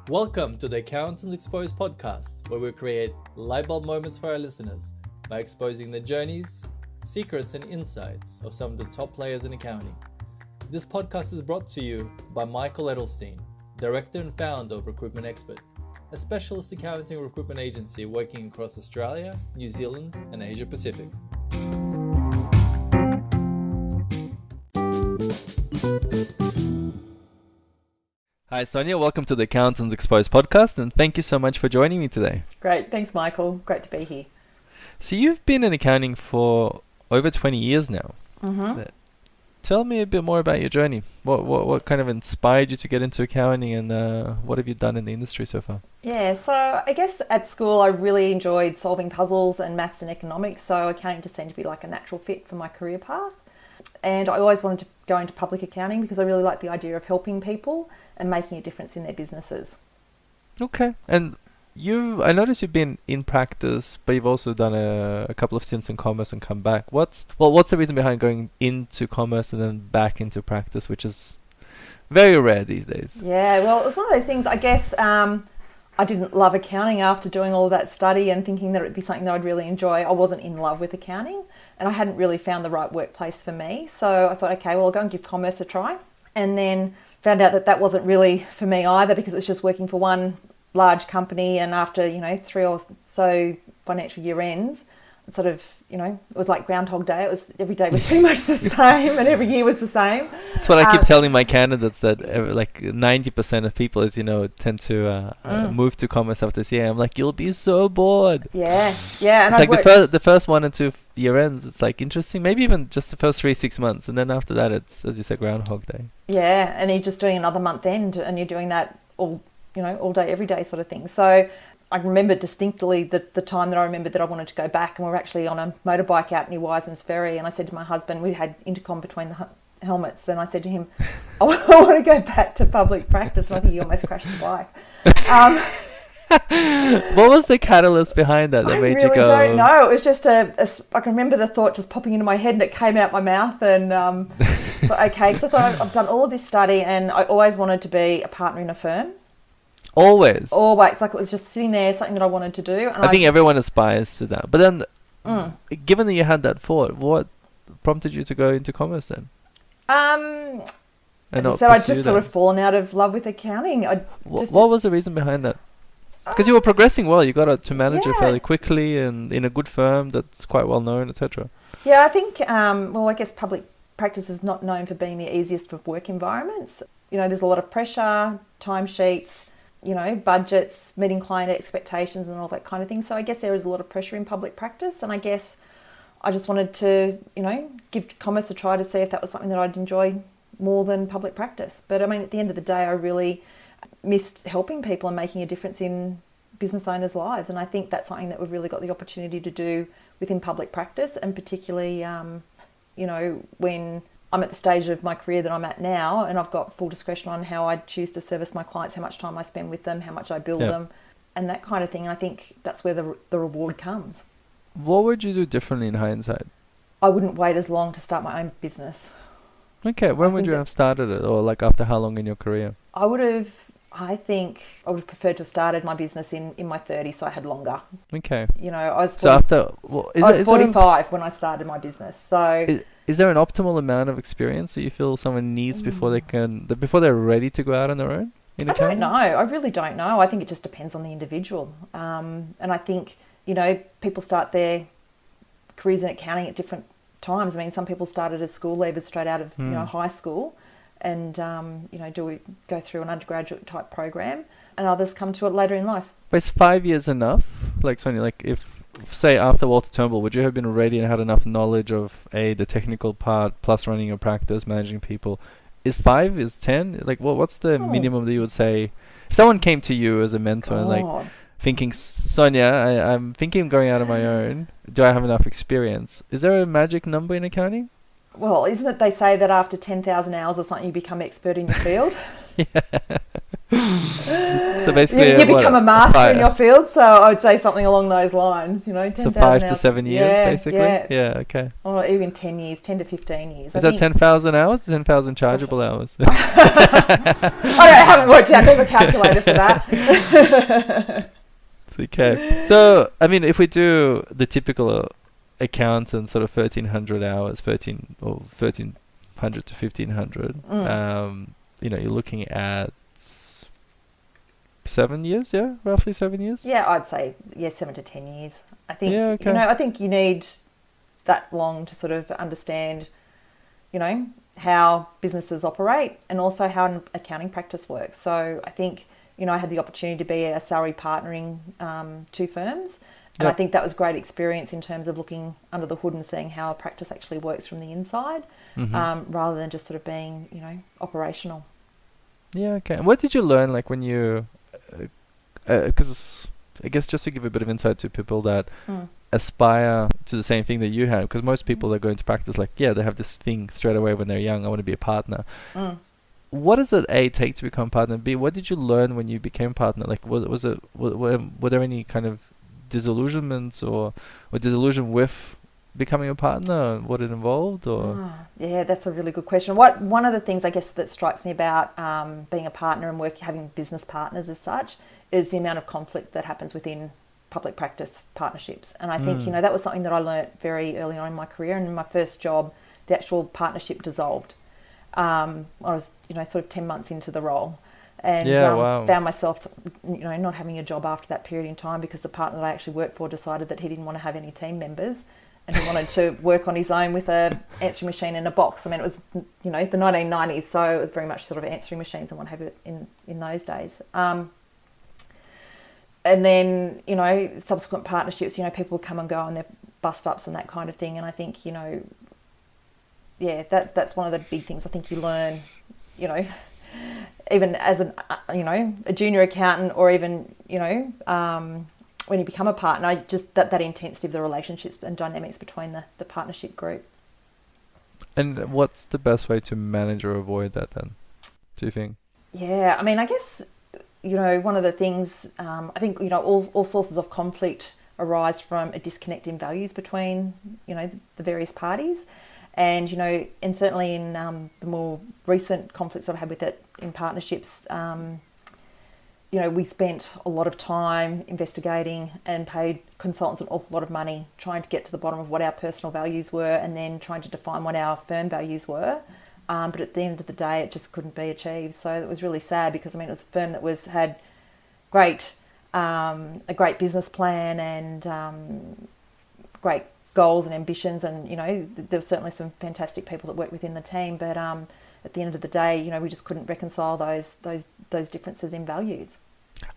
Welcome to the Accountants Exposed podcast, where we create light bulb moments for our listeners by exposing the journeys, secrets, and insights of some of the top players in accounting. This podcast is brought to you by Michael Edelstein, Director and Founder of Recruitment Expert, a specialist accounting recruitment agency working across Australia, New Zealand, and Asia Pacific. Hi Sonia, welcome to the Accountants Exposed podcast, and thank you so much for joining me today. Great, thanks Michael, great to be here. So you've been in accounting for over 20 years now. Mm-hmm. Tell me a bit more about your journey. What kind of inspired you to get into accounting, and what have you done in the industry so far? Yeah, so I guess at school I really enjoyed solving puzzles and maths and economics, so accounting just seemed to be like a natural fit for my career path. And I always wanted to go into public accounting because I really like the idea of helping people and making a difference in their businesses. Okay, and I noticed you've been in practice, but you've also done a couple of stints in commerce and come back. What's the reason behind going into commerce and then back into practice, which is very rare these days? Yeah, well, it was one of those things, I guess. I didn't love accounting after doing all that study and thinking that it would be something that I'd really enjoy. I wasn't in love with accounting and I hadn't really found the right workplace for me. So I thought, okay, well, I'll go and give commerce a try. And then found out that wasn't really for me either, because it was just working for one large company, and after 3 or so financial year ends, it sort of it was like Groundhog Day. It was every day was pretty much the same, and every year was the same. That's what I keep telling my candidates, that like 90% of people tend to move to commerce after this year. I'm like, you'll be so bored. Yeah. And it's like the first 1 and 2 year ends, it's like interesting, maybe even just the first 3-6 months, and then after that it's, as you said, Groundhog Day. Yeah, and you're just doing another month end, and you're doing that all day, every day sort of thing. So I remember distinctly the time that I remembered that I wanted to go back, and we were actually on a motorbike out near Wisens Ferry, and I said to my husband, we had intercom between the helmets, and I said to him, I want to go back to public practice, and I think he almost crashed the bike. What was the catalyst behind that made you go? I don't know. It was just I can remember the thought just popping into my head, and it came out my mouth, and but okay, because I thought I've done all of this study, and I always wanted to be a partner in a firm. Always. Like it was just sitting there, something that I wanted to do. And I think everyone aspires to that. But then, given that you had that thought, what prompted you to go into commerce then? So I just sort of fallen out of love with accounting. What was the reason behind that? Because you were progressing well. You got to manage it fairly quickly, and in a good firm that's quite well known, etc. Yeah, I think, I guess public practice is not known for being the easiest of work environments. There's a lot of pressure, timesheets, budgets, meeting client expectations and all that kind of thing. So I guess there is a lot of pressure in public practice, and I guess I just wanted to, give commerce a try to see if that was something that I'd enjoy more than public practice. But I mean, at the end of the day, I really missed helping people and making a difference in business owners' lives. And I think that's something that we've really got the opportunity to do within public practice, and particularly, when I'm at the stage of my career that I'm at now, and I've got full discretion on how I choose to service my clients, how much time I spend with them, how much I bill them, and that kind of thing. And I think that's where the reward comes. What would you do differently in hindsight? I wouldn't wait as long to start my own business. Okay, when would you have started it, or like after how long in your career? I think I would have preferred to have started my business in my 30s, so I had longer. Okay. I was 45 when I started my business. So is there an optimal amount of experience that you feel someone needs before they're ready to go out on their own? I don't know. I really don't know. I think it just depends on the individual. And I think, people start their careers in accounting at different times. I mean, some people started as school leavers straight out of high school, and do go through an undergraduate type program, and others come to it later in life. But is 5 years enough? Like Sonia, like if say after Walter Turnbull, would you have been ready and had enough knowledge of the technical part plus running your practice, managing people? Is 5? Is 10? Like what's the minimum that you would say if someone came to you as a mentor and like thinking, Sonia, I'm thinking of going out on my own. Do I have enough experience? Is there a magic number in accounting? Well, isn't it they say that after 10,000 hours or something you become expert in your field? Yeah. So basically, you become a master in your field. So I would say something along those lines. 10,000 so 5 to hours. 7 years, Yeah, basically. yeah. Yeah. Okay. Or even 10 years, 10 to 15 years. Is that 10,000 hours? 10,000 chargeable hours? I haven't worked out. Never calculated for that. Okay. So I mean, if we do the typical accountant sort of 1,300 hours, 1,300 to 1,500. You're looking at 7 years, yeah, roughly 7 years. Yeah, I'd say 7 to 10 years. I think okay. I think you need that long to sort of understand, how businesses operate and also how an accounting practice works. So I think I had the opportunity to be a salary partnering 2 firms. And I think that was great experience in terms of looking under the hood and seeing how a practice actually works from the inside, rather than just sort of being, operational. Yeah, okay. And what did you learn, like, when you... Because I guess just to give a bit of insight to people that aspire to the same thing that you had, because most people that go into practice, like, they have this thing straight away when they're young, I want to be a partner. What does it, A, take to become a partner? B, what did you learn when you became partner? Like, were there any kind of disillusionments or disillusion with becoming a partner, what it involved? Or yeah, that's a really good question. One of the things I guess that strikes me about being a partner and having business partners as such is the amount of conflict that happens within public practice partnerships. And I think that was something that I learnt very early on in my career. And in my first job, the actual partnership dissolved. I was sort of 10 months into the role. And found myself, not having a job after that period in time because the partner that I actually worked for decided that he didn't want to have any team members and he wanted to work on his own with a answering machine in a box. I mean, it was, the 1990s, so it was very much sort of answering machines and what have you in those days. And then, subsequent partnerships, people come and go on their bust-ups and that kind of thing. And I think, that's one of the big things I think you learn, even as a junior accountant or even, when you become a partner, just that intensity of the relationships and dynamics between the partnership group. And what's the best way to manage or avoid that then, do you think? Yeah, I mean, I guess, one of the things, I think, all sources of conflict arise from a disconnect in values between, the various parties. And, and certainly in the more recent conflicts I've had with it in partnerships, we spent a lot of time investigating and paid consultants an awful lot of money trying to get to the bottom of what our personal values were and then trying to define what our firm values were. But at the end of the day, it just couldn't be achieved. So it was really sad because, it was a firm that had a great business plan and great goals and ambitions, and there were certainly some fantastic people that worked within the team, but at the end of the day, we just couldn't reconcile those differences in values.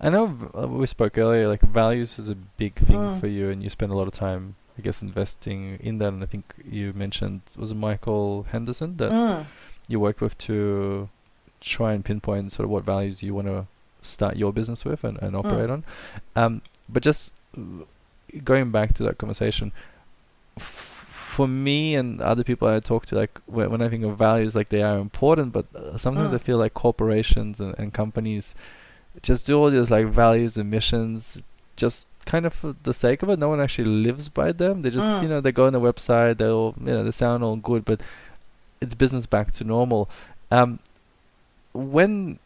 I know we spoke earlier, like values is a big thing for you, and you spend a lot of time, I guess, investing in that. And I think you mentioned, was it Michael Henderson that you worked with to try and pinpoint sort of what values you want to start your business with and operate on. But just going back to that conversation, for me and other people I talk to, like when I think of values, like they are important, but sometimes I feel like corporations and companies just do all these like values and missions just kind of for the sake of it. No one actually lives by them. They just they go on the website, they sound all good, but it's business back to normal. When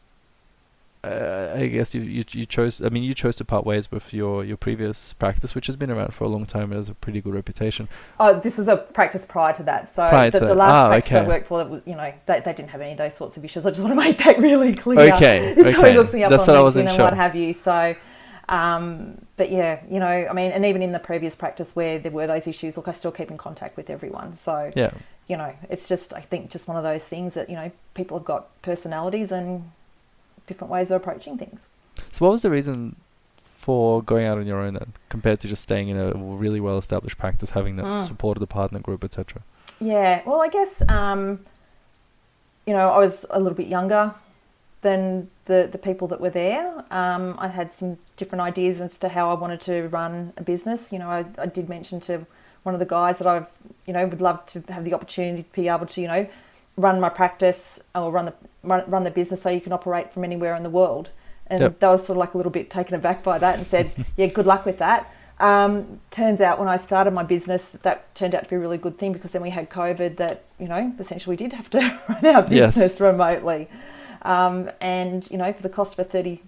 I guess you chose to part ways with your previous practice, which has been around for a long time and has a pretty good reputation. Oh, this was a practice prior to that. So the last practice I worked for, they didn't have any of those sorts of issues. I just want to make that really clear. Okay. So he looks me up That's on what I wasn't LinkedIn sure. and what have you. So, but yeah, and even in the previous practice where there were those issues, look, I still keep in contact with everyone. So, yeah, it's just, I think, just one of those things that, people have got personalities and different ways of approaching things. So what was the reason for going out on your own then, compared to just staying in a really well-established practice, having that support of the partner group, etc.? Yeah, well, I guess, I was a little bit younger than the people that were there. I had some different ideas as to how I wanted to run a business. I did mention to one of the guys that I've, would love to have the opportunity to be able to, run my practice or run the business so you can operate from anywhere in the world. And Yep. they were sort of like a little bit taken aback by that and said, yeah, good luck with that. Turns out when I started my business, that turned out to be a really good thing, because then we had COVID that, essentially we did have to run our business remotely. And, for the cost of a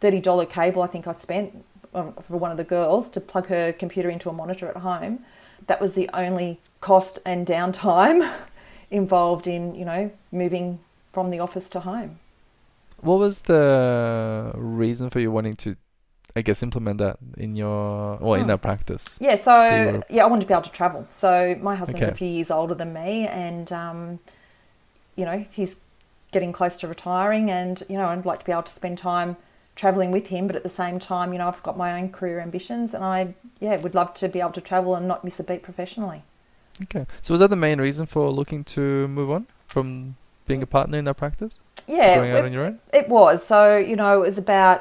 $30 cable, I think I spent for one of the girls to plug her computer into a monitor at home, that was the only cost and downtime involved in, moving from the office to home. What was the reason for you wanting to, I guess, implement that in in that practice? Yeah, so I wanted to be able to travel. So my husband's a few years older than me, and he's getting close to retiring, and I'd like to be able to spend time traveling with him, but at the same time, I've got my own career ambitions, and I would love to be able to travel and not miss a beat professionally. Okay, so was that the main reason for looking to move on from being a partner in that practice? Yeah, going out on your own? It was. So, it was about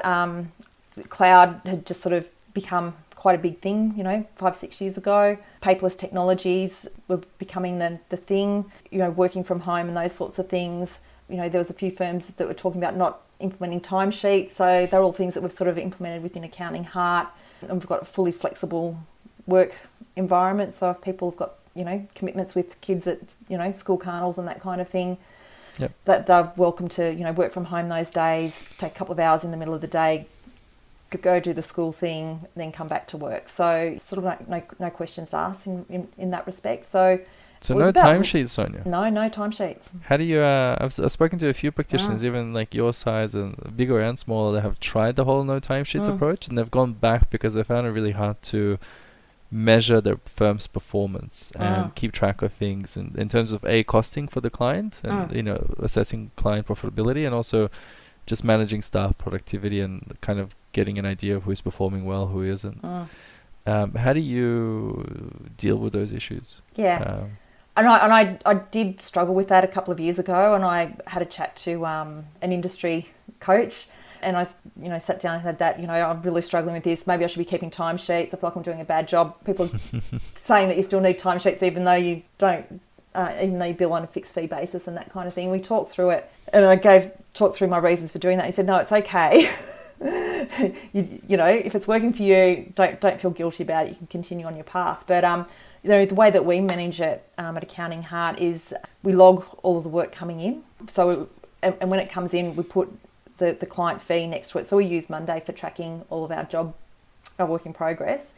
cloud had just sort of become quite a big thing, 5-6 years ago. Paperless technologies were becoming the thing, working from home and those sorts of things. There was a few firms that were talking about not implementing timesheets. So they're all things that we've sort of implemented within Accounting Heart. And we've got a fully flexible work environment. So if people have got, commitments with kids at, school carnivals and that kind of thing, yep, that they're welcome to, work from home those days, take a couple of hours in the middle of the day, go do the school thing, then come back to work. So sort of no questions asked in that respect. So no timesheets, Sonia? No timesheets. How do you, I've spoken to a few practitioners, even like your size and bigger and smaller, that have tried the whole no timesheets approach, and they've gone back because they found it really hard to measure their firm's performance and keep track of things in terms of costing for the client and assessing client profitability, and also just managing staff productivity and kind of getting an idea of who's performing well, who isn't. How do you deal with those issues? And I did struggle with that a couple of years ago, and I had a chat to an industry coach, and I sat down and had that, I'm really struggling with this. Maybe I should be keeping timesheets. I feel like I'm doing a bad job. People saying that you still need timesheets even though you don't, even though you bill on a fixed fee basis and that kind of thing. We talked through it, and I talked through my reasons for doing that. He said, no, it's okay. If it's working for you, don't feel guilty about it. You can continue on your path. But the way that we manage it at Accounting Heart is we log all of the work coming in. So and when it comes in, we put the client fee next to it. So we use Monday for tracking all of our work in progress.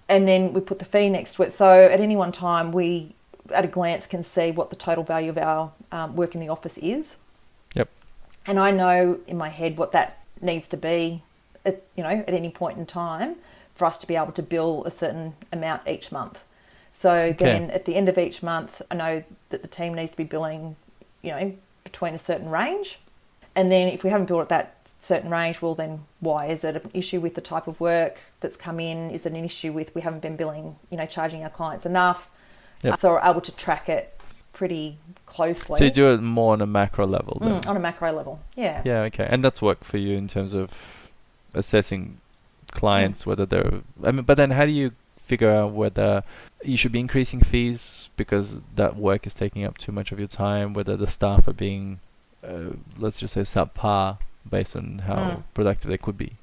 And then we put the fee next to it. So at any one time, we at a glance can see what the total value of our work in the office is. Yep. And I know in my head what that needs to be at any point in time for us to be able to bill a certain amount each month. So then at the end of each month, I know that the team needs to be billing, between a certain range. And then if we haven't billed at that certain range, well then why? Is it an issue with the type of work that's come in? Is it an issue with we haven't been billing, charging our clients enough? Yep. So we're able to track it pretty closely. So you do it more on a macro level then? On a macro level, yeah. Yeah, okay. And that's work for you in terms of assessing clients, whether they're... but then how do you figure out whether you should be increasing fees because that work is taking up too much of your time, whether the staff are being, let's just say, subpar based on how productive they could be?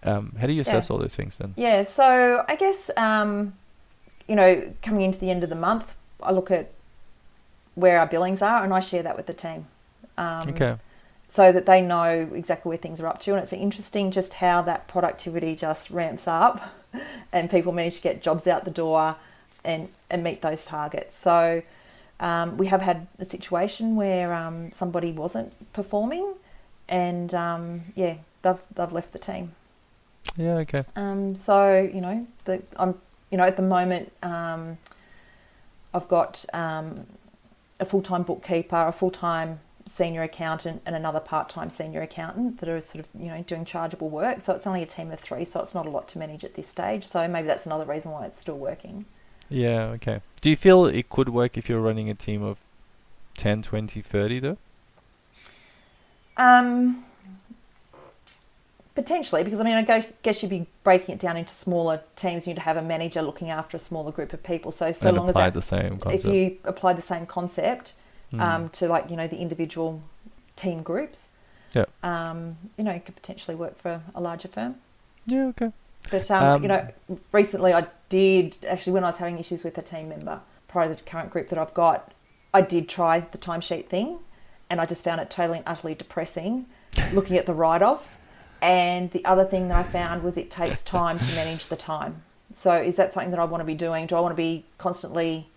How do you assess all those things then? Yeah, so I guess, coming into the end of the month, I look at where our billings are and I share that with the team. So that they know exactly where things are up to. And it's interesting just how that productivity just ramps up and people manage to get jobs out the door and meet those targets. So we have had a situation where somebody wasn't performing and they've left the team. Yeah, okay. So, at the moment I've got a full-time bookkeeper, a full-time senior accountant and another part-time senior accountant that are sort of, doing chargeable work. So it's only a team of 3, so it's not a lot to manage at this stage. So maybe that's another reason why it's still working. Yeah, okay. Do you feel it could work if you're running a team of 10, 20, 30 though? Potentially, because I guess you'd be breaking it down into smaller teams. You'd have a manager looking after a smaller group of people. So long as the same concept. If you apply the same concept to the individual team groups, Yeah. Could potentially work for a larger firm. Yeah, okay. But, recently I did, actually, when I was having issues with a team member prior to the current group that I've got, I did try the timesheet thing, and I just found it totally and utterly depressing looking at the write-off. And the other thing that I found was it takes time to manage the time. So is that something that I want to be doing? Do I want to be constantly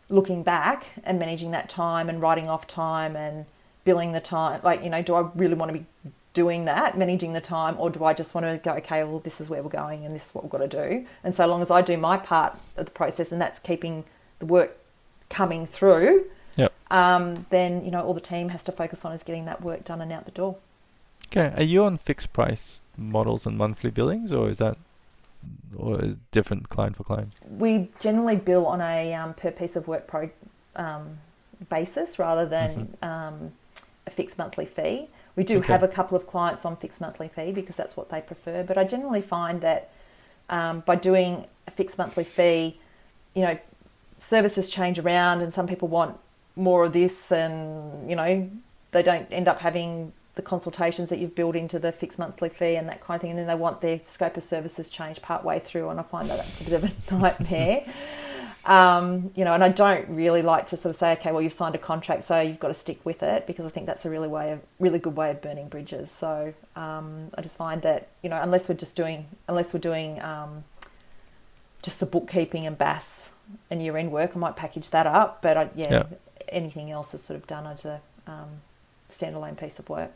looking back and managing that time and writing off time and billing the time? Do I really want to be doing that, managing the time, or do I just want to go, okay, well, this is where we're going and this is what we've got to do? And so long as I do my part of the process, and that's keeping the work coming through, yep. Then, all the team has to focus on is getting that work done and out the door. Okay. Are you on fixed price models and monthly billings, or is it different client for client? We generally bill on a per piece of work basis rather than a fixed monthly fee. We do have a couple of clients on fixed monthly fee because that's what they prefer. But I generally find that by doing a fixed monthly fee, services change around and some people want more of this and, they don't end up having the consultations that you've built into the fixed monthly fee and that kind of thing. And then they want their scope of services changed part way through. And I find that that's a bit of a nightmare. And I don't really like to sort of say, okay, well, you've signed a contract, so you've got to stick with it, because I think that's a really good way of burning bridges. So I just find that, unless we're doing just the bookkeeping and BAS and year-end work, I might package that up. But anything else is sort of done as a standalone piece of work.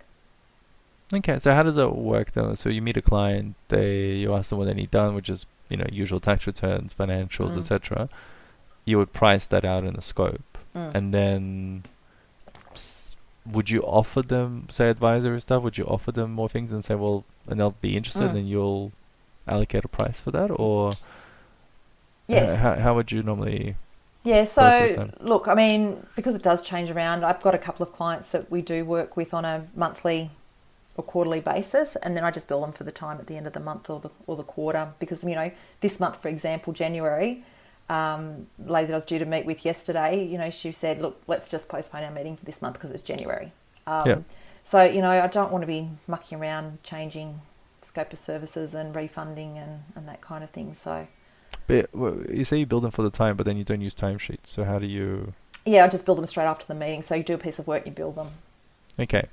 Okay, so how does it work then? So you meet a client, you ask them what they need done, which is usual tax returns, financials, etc. You would price that out in the scope, and then would you offer them, say, advisory stuff? Would you offer them more things and say, well, and they'll be interested, and you'll allocate a price for that, or yes? How would you normally? Yeah, so look, I mean, because it does change around, I've got a couple of clients that we do work with on a monthly or quarterly basis, and then I just bill them for the time at the end of the month or the quarter, because this month, for example, January, lady that I was due to meet with yesterday, she said, look, let's just postpone our meeting for this month because it's January. So I don't want to be mucking around changing scope of services and refunding and that kind of thing. So, but you say you bill them for the time, but then you don't use timesheets. So how do you? Yeah, I just bill them straight after the meeting. So you do a piece of work, you bill them. Okay.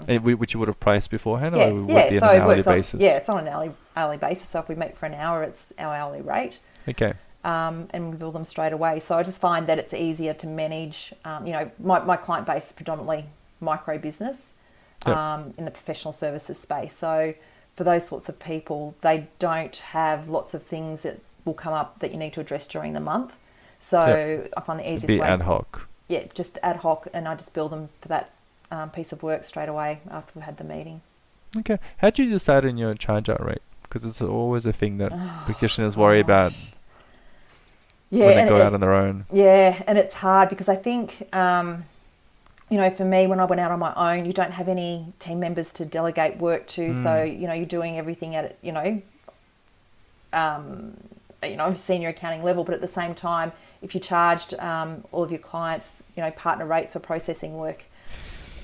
Which you would have priced beforehand, or would it be on an hourly basis? It's on an hourly basis. So if we meet for an hour, it's our hourly rate. Okay. And we bill them straight away. So I just find that it's easier to manage. My client base is predominantly micro business in the professional services space. So for those sorts of people, they don't have lots of things that will come up that you need to address during the month. So I find the easiest way. It'd be ad hoc. Yeah, just ad hoc, and I just bill them for that piece of work straight away after we've had the meeting. Okay. How do you decide on your charge out rate? Because it's always a thing that practitioners worry about when they go out on their own. Yeah, and it's hard because I think, for me, when I went out on my own, you don't have any team members to delegate work to. So, you're doing everything at, senior accounting level. But at the same time, if you charged all of your clients, partner rates for processing work,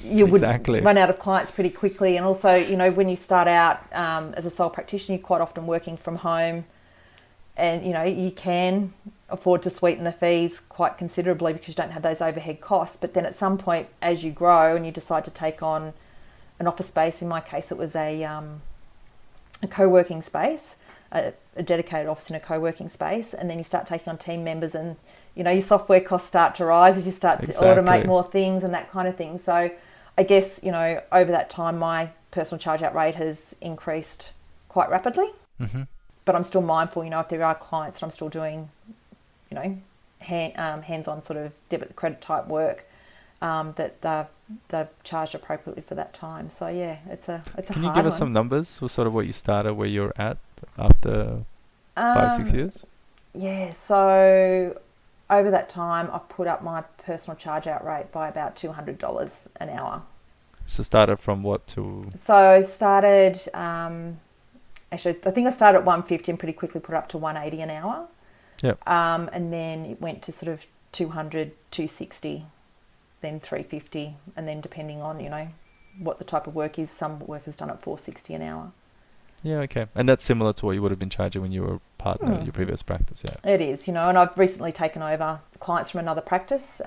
you would run out of clients pretty quickly. And also, when you start out as a sole practitioner, you're quite often working from home, and you can afford to sweeten the fees quite considerably because you don't have those overhead costs. But then at some point, as you grow and you decide to take on an office space, in my case it was a co-working space, a dedicated office in a co-working space, and then you start taking on team members, and your software costs start to rise as you start to automate more things and that kind of thing. So I guess over that time my personal charge out rate has increased quite rapidly. But I'm still mindful, if there are clients that I'm still doing hands-on sort of debit credit type work, that they're charged appropriately for that time. So yeah, it's a hard one. Can you give us some numbers for sort of what you started, where you're at after 5-6 years? Yeah, so over that time I've put up my personal charge out rate by about $200 an hour. So started from what to? So I started, actually I think I started at 150 and pretty quickly put it up to 180 an hour. Yep. And then it went to sort of 200, 260, then 350, and then depending on, what the type of work is. Some work is done at $4.60 an hour. Yeah, okay. And that's similar to what you would have been charging when you were a partner at your previous practice, yeah. It is, and I've recently taken over clients from another practice.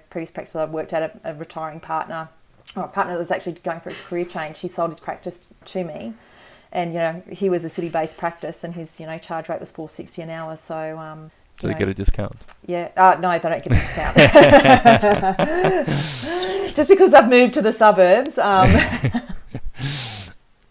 Previous practice I've worked at a retiring partner, or a partner that was actually going through a career change. He sold his practice to me, and he was a city-based practice, and his charge rate was $4.60 an hour. So do they get a discount? Yeah, no, they don't get a discount. Just because I've moved to the suburbs.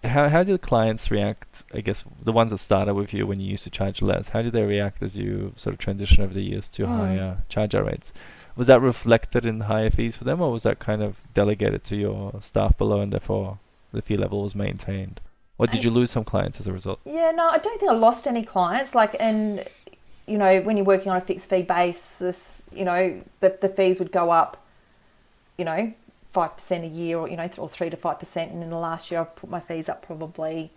How do the clients react, I guess, the ones that started with you when you used to charge less, how did they react as you sort of transition over the years to higher charge-out rates? Was that reflected in higher fees for them, or was that kind of delegated to your staff below and therefore the fee level was maintained? Or did you lose some clients as a result? Yeah, no, I don't think I lost any clients. when you're working on a fixed fee basis, the fees would go up, 5% a year, or 3 to 5%, and in the last year I've put my fees up probably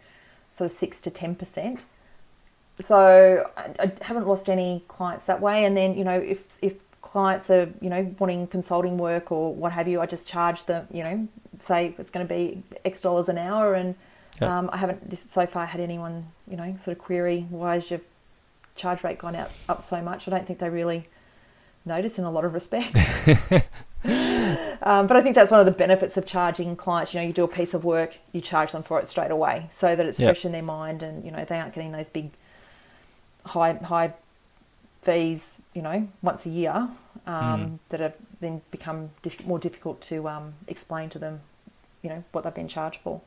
sort of 6 to 10%. So I haven't lost any clients that way. And then if clients are wanting consulting work or what have you, I just charge them, say it's going to be X dollars an hour, and I haven't so far had anyone sort of query, why has your charge rate gone up so much? I don't think they really notice in a lot of respects. But I think that's one of the benefits of charging clients. You do a piece of work, you charge them for it straight away, so that it's fresh in their mind, and they aren't getting those big high fees once a year that have then become more difficult to explain to them what they've been charged for.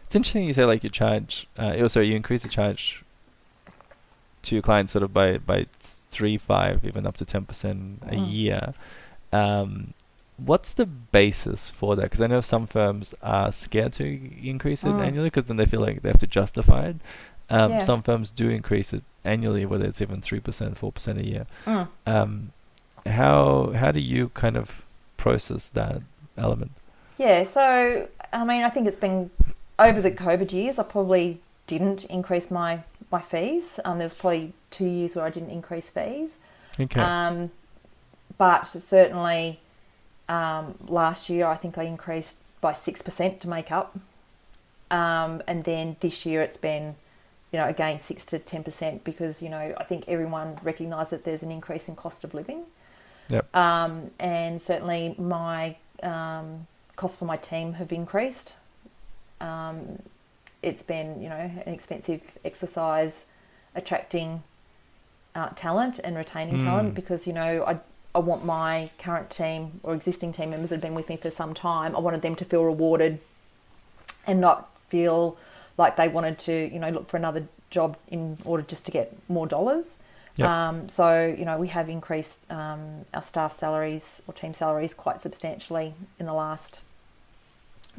It's interesting you say you charge you increase the charge to your clients sort of by 3, 5, even up to 10% a year. What's the basis for that? Because I know some firms are scared to increase it annually because then they feel like they have to justify it. Some firms do increase it annually, whether it's even 3%, 4% a year. How do you kind of process that element? Yeah, so I think it's been over the COVID years. I probably didn't increase my fees. There's probably 2 years where I didn't increase fees. Okay. But certainly last year I think I increased by 6% to make up. And then this year it's been, again 6 to 10% because, I think everyone recognised that there's an increase in cost of living. Yep. And certainly my costs for my team have increased. It's been, an expensive exercise attracting talent and retaining talent because, I want my current team or existing team members that have been with me for some time, I wanted them to feel rewarded and not feel like they wanted to, look for another job in order just to get more dollars. Yep. So, we have increased our staff salaries or team salaries quite substantially in the last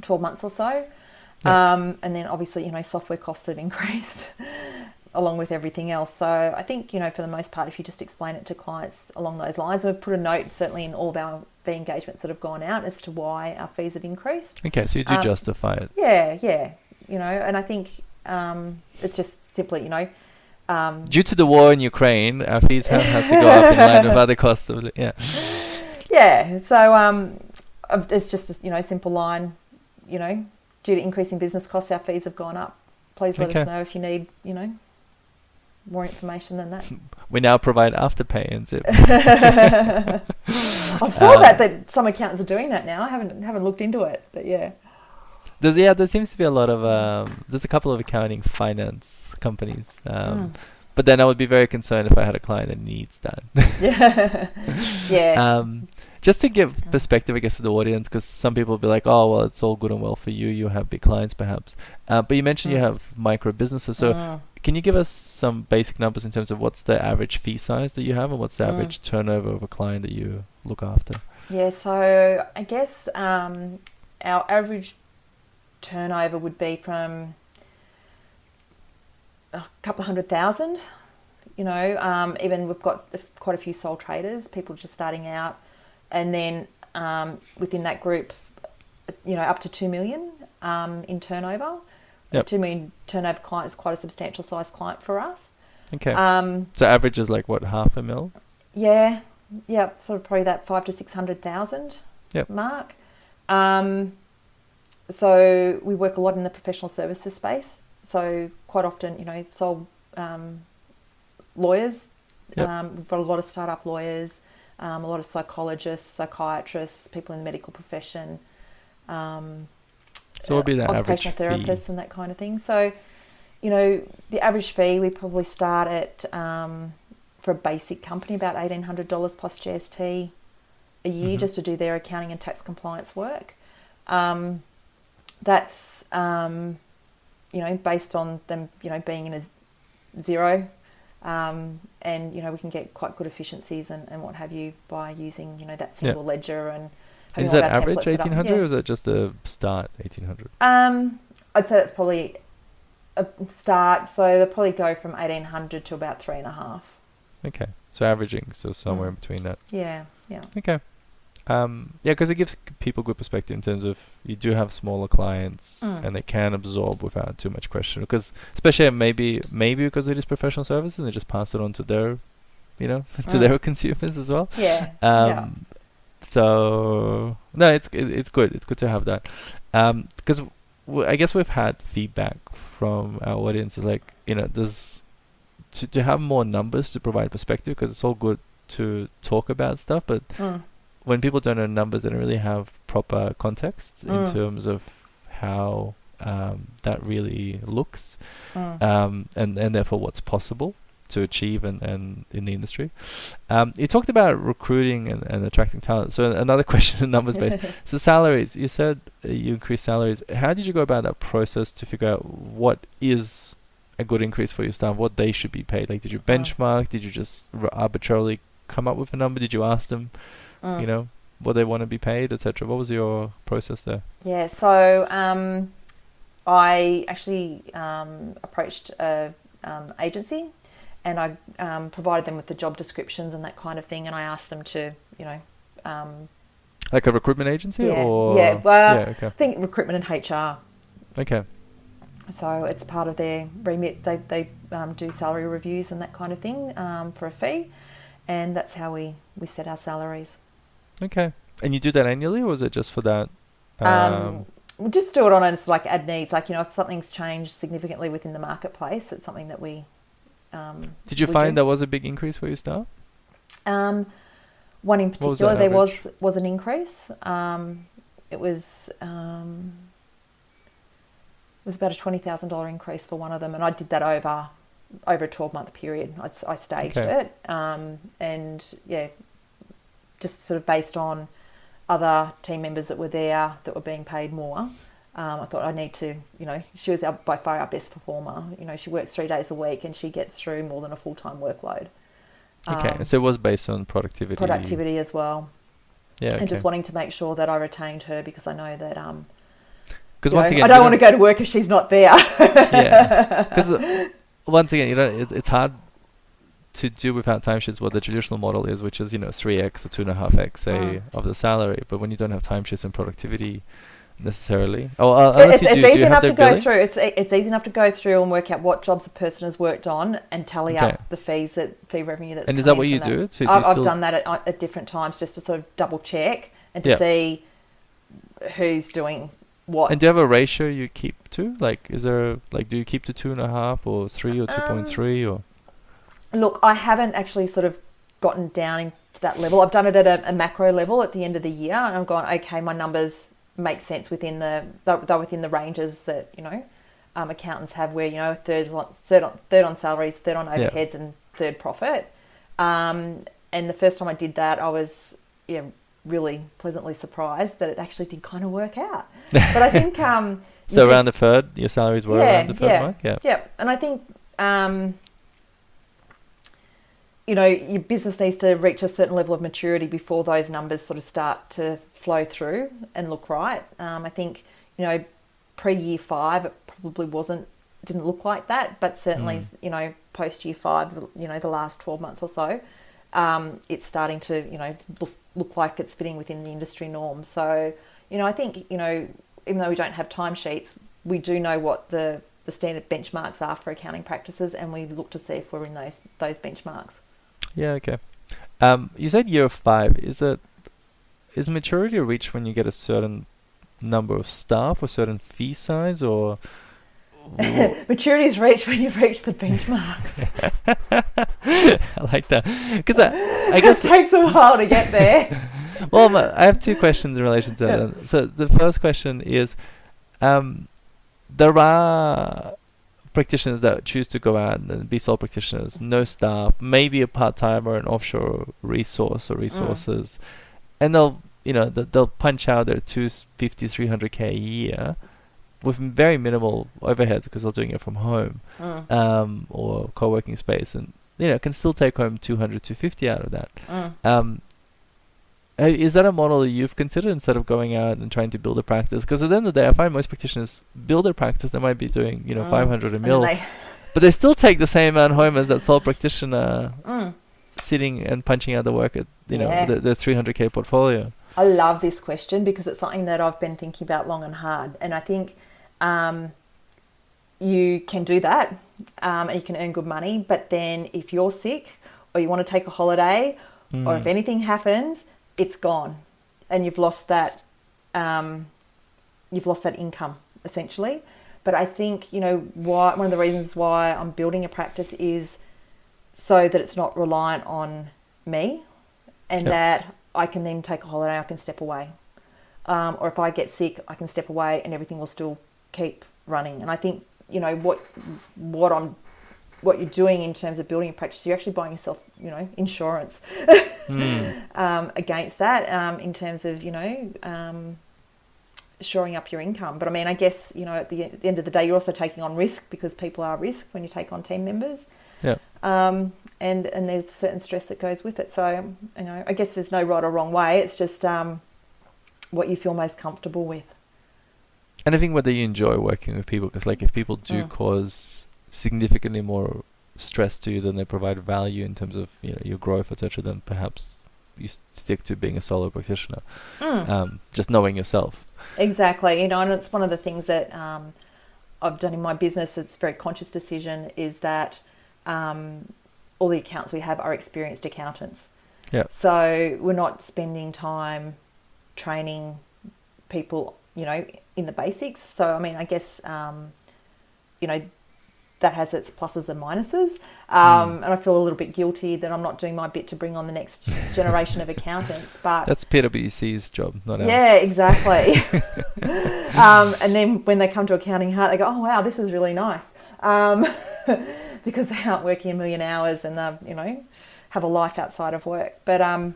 12 months or so. Yep. And then obviously, software costs have increased along with everything else. So I think, for the most part, if you just explain it to clients along those lines, we've put a note certainly in all of our fee engagements that have gone out as to why our fees have increased. Okay, so you do justify it. Yeah. And I think it's just simply, due to the war in Ukraine, our fees have had to go up in line with other costs. Yeah, so it's just a simple line, due to increasing business costs, our fees have gone up. Please let us know if you need, more information than that. We now provide afterpay and zip. I've saw that some accountants are doing that now. I haven't looked into it, but yeah. There seems to be a lot of there's a couple of accounting finance companies, but then I would be very concerned if I had a client that needs that. Yeah. Just to give perspective, I guess, to the audience, because some people will be like, oh, well, it's all good and well for you. You have big clients, perhaps. But you mentioned you have micro businesses. So can you give us some basic numbers in terms of what's the average fee size that you have and what's the average turnover of a client that you look after? Yeah, so I guess our average turnover would be from a couple of 100,000. Even we've got quite a few sole traders, people just starting out. And then within that group, up to 2 million in turnover. Yep. 2 million turnover client is quite a substantial size client for us. Okay. So average is like what, $500,000? Yeah, sort of probably that 500,000 to 600,000 mark. So we work a lot in the professional services space. So quite often, sole lawyers. Yep. We've got a lot of startup lawyers, a lot of psychologists, psychiatrists, people in the medical profession. So what would be the average occupational fee? therapists and that kind of thing. So, the average fee, we probably start at, for a basic company, about $1,800 plus GST a year, just to do their accounting and tax compliance work. That's, based on them, being in a zero. And, we can get quite good efficiencies and what have you by using, that single ledger and And is that average 1,800 or is that just a start 1,800? I'd say that's probably a start. So they'll probably go from 1,800 to about 3.5. Okay. So averaging, so somewhere in between that. Yeah. Okay. Because it gives people good perspective in terms of you do have smaller clients and they can absorb without too much question. Because especially maybe because it is professional services and they just pass it on to their, to their consumers as well. Yeah. So no, it's good. It's good to have that. Because I guess we've had feedback from our audiences, like there's to have more numbers to provide perspective, because it's all good to talk about stuff, but when people don't know numbers, they don't really have proper context in terms of how that really looks, and therefore what's possible to achieve and in the industry. You talked about recruiting and attracting talent. So another question, numbers based. So salaries, you said you increased salaries. How did you go about that process to figure out what is a good increase for your staff, what they should be paid? Like, did you benchmark? Did you just arbitrarily come up with a number? Did you ask them, what they want to be paid, etc.? What was your process there? Yeah, so I actually approached an agency, and I provided them with the job descriptions and that kind of thing, and I asked them to, like a recruitment agency, or I think recruitment and HR. Okay. So it's part of their remit. They do salary reviews and that kind of thing for a fee, and that's how we set our salaries. Okay. And you do that annually, or was it just for that? We just do it on as like ad needs. Like, if something's changed significantly within the marketplace, it's something that we. Did you find there was a big increase for your staff? One in particular, there was an increase. It was about a $20,000 increase for one of them, and I did that over a 12-month period. I staged it, and just sort of based on other team members that were there that were being paid more. I thought I need to, she was by far our best performer. She works 3 days a week and she gets through more than a full-time workload. Okay, so it was based on productivity. Productivity as well. Yeah, and just wanting to make sure that I retained her, because I know that because once again, I don't want to go to work if she's not there. Yeah, because once again, it's hard to do without timesheets what the traditional model is, which is 3x or 2.5x say of the salary. But when you don't have timesheets and productivity necessarily, unless it's you easy have enough their to go billings? through. It's easy enough to go through and work out what jobs a person has worked on and tally up the fee revenue that's. And is that what you do? So I've done that at different times, just to sort of double check and to see who's doing what. And do you have a ratio you keep to? Like, is there do you keep to 2.5 or 3 or 2.3 or? Look, I haven't actually sort of gotten down into that level. I've done it at a macro level at the end of the year, and I've gone, okay, my numbers make sense within they're within the ranges that accountants have, where third on salaries, third on overheads, and third profit. And the first time I did that, I was really pleasantly surprised that it actually did kind of work out. But I think so around the third, your salaries were around the third mark. Yeah, and I think your business needs to reach a certain level of maturity before those numbers sort of start to flow through and look right. I think, pre-year 5, it probably didn't look like that, but certainly, post year 5, the last 12 months or so, it's starting to, look like it's fitting within the industry norm. So, I think, even though we don't have timesheets, we do know what the standard benchmarks are for accounting practices, and we look to see if we're in those benchmarks. Yeah, okay. You said year 5. Is maturity reached when you get a certain number of staff or certain fee size, or Maturity is reached when you've reached the benchmarks. I like that, because I guess it takes a while to get there. well, I have two questions in relation to that. So the first question is, there are practitioners that choose to go out and be sole practitioners, no staff, maybe a part-time or an offshore resource or resources, and they'll punch out their 250, 300k a year with very minimal overheads because they're doing it from home, or co-working space, and can still take home 200, 250 out of that. Is that a model that you've considered instead of going out and trying to build a practice? Because at the end of the day, I find most practitioners build their practice. They might be doing 500 a mil, but they still take the same amount home as that sole practitioner sitting and punching out the work at the 300k portfolio. I love this question because it's something that I've been thinking about long and hard, and I think you can do that, and you can earn good money. But then if you're sick or you want to take a holiday, or if anything happens, it's gone, and you've lost that income essentially. But I think one of the reasons why I'm building a practice is so that it's not reliant on me, and that I can then take a holiday, I can step away, or if I get sick, I can step away, and everything will still keep running. And I think what you're doing in terms of building a practice, you're actually buying yourself, insurance against that, in terms of, shoring up your income. But I mean, I guess, at the end of the day, you're also taking on risk because people are risk when you take on team members. Yeah. And there's certain stress that goes with it. So, I guess there's no right or wrong way. It's just what you feel most comfortable with. And I think whether you enjoy working with people, because if people do cause significantly more stress to you than they provide value in terms of your growth, etc., then perhaps you stick to being a solo practitioner. Just knowing yourself. Exactly. And it's one of the things that I've done in my business. It's a very conscious decision, is that all the accountants we have are experienced accountants. Yeah. So we're not spending time training people, in the basics. So I mean, I guess that has its pluses and minuses. And I feel a little bit guilty that I'm not doing my bit to bring on the next generation of accountants. But that's PwC's job, not ours. Yeah, exactly. And then when they come to Accounting Heart, they go, "Oh wow, this is really nice," because they aren't working a million hours and they, have a life outside of work. But I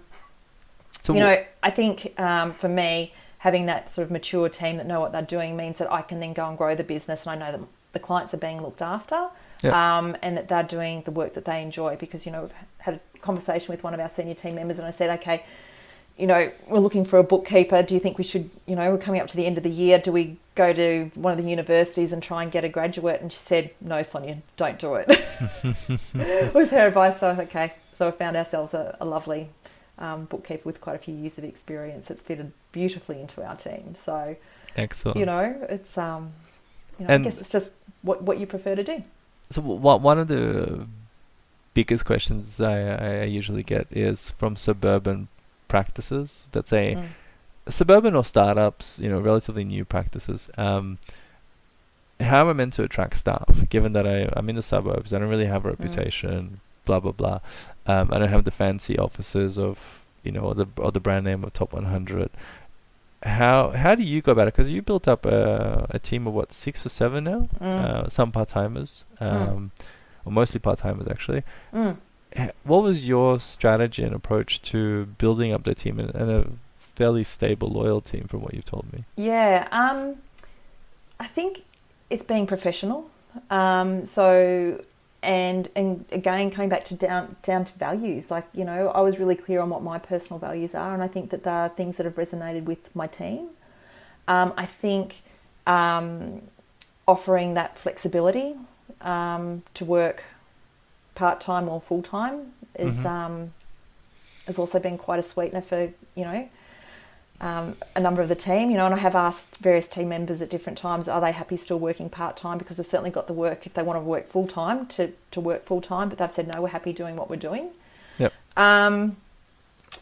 think for me, having that sort of mature team that know what they're doing means that I can then go and grow the business, and I know that the clients are being looked after, and that they're doing the work that they enjoy. Because, we've had a conversation with one of our senior team members, and I said, okay, we're looking for a bookkeeper. Do you think we should, we're coming up to the end of the year, do we go to one of the universities and try and get a graduate? And she said, no, Sonia, don't do it. Was her advice. So I was like, okay. So we found ourselves a lovely bookkeeper with quite a few years of experience. It's fitted beautifully into our team. So, excellent. It's I guess it's just what you prefer to do. So one of the biggest questions I usually get is from suburban practices that say suburban or startups, relatively new practices. How am I meant to attract staff, given that I'm in the suburbs? I don't really have a reputation, blah blah blah. I don't have the fancy offices of or the brand name of top 100. How do you go about it? Because you built up a team of 6 or 7 now, some part-timers, or mostly part-timers actually. What was your strategy and approach to building up the team and a fairly stable, loyal team, from what you've told me? Yeah, I think it's being professional. So and again, coming back to down to values, I was really clear on what my personal values are, and I think that there are things that have resonated with my team. I think offering that flexibility to work part-time or full-time is has also been quite a sweetener for a number of the team, and I have asked various team members at different times, are they happy still working part-time? Because they've certainly got the work if they want to work full-time to work full-time, but they've said, no, we're happy doing what we're doing. Yep.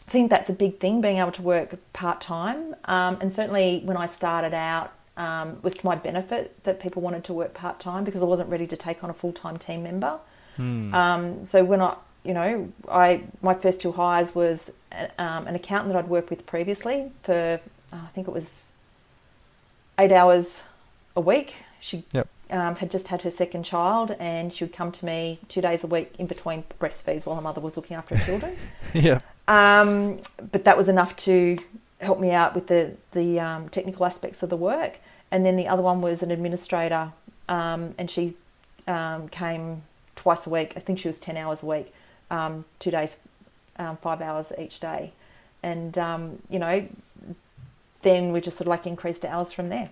think that's a big thing, being able to work part-time. And certainly when I started out, it was to my benefit that people wanted to work part-time because I wasn't ready to take on a full-time team member. So when my first 2 hires was an accountant that I'd worked with previously for, I think it was 8 hours a week. She had just had her second child, and she would come to me 2 days a week in between breastfeeds while her mother was looking after her children. But that was enough to help me out with the technical aspects of the work. And then the other one was an administrator, and she came twice a week. I think she was 10 hours a week, 2 days, 5 hours each day. And, then we just sort of like increased hours from there.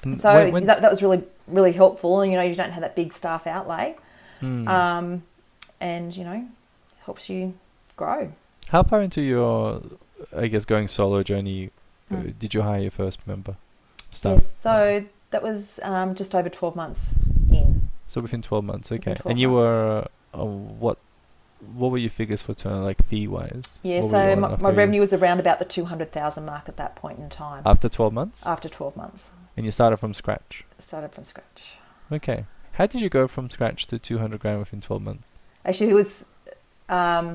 And so that was really, really helpful. And, you don't have that big staff outlay. And, helps you grow. How far into your, I guess, going solo journey did you hire your first member? Yes, so that was just over 12 months in. So within 12 months, okay. 12 and you months. were, what were your figures for turn, like fee-wise? Yeah, so my revenue was around about the 200,000 mark at that point in time. After 12 months? After 12 months. And you started from scratch? Started from scratch. Okay. How did you go from scratch to 200 grand within 12 months? Actually, it was... that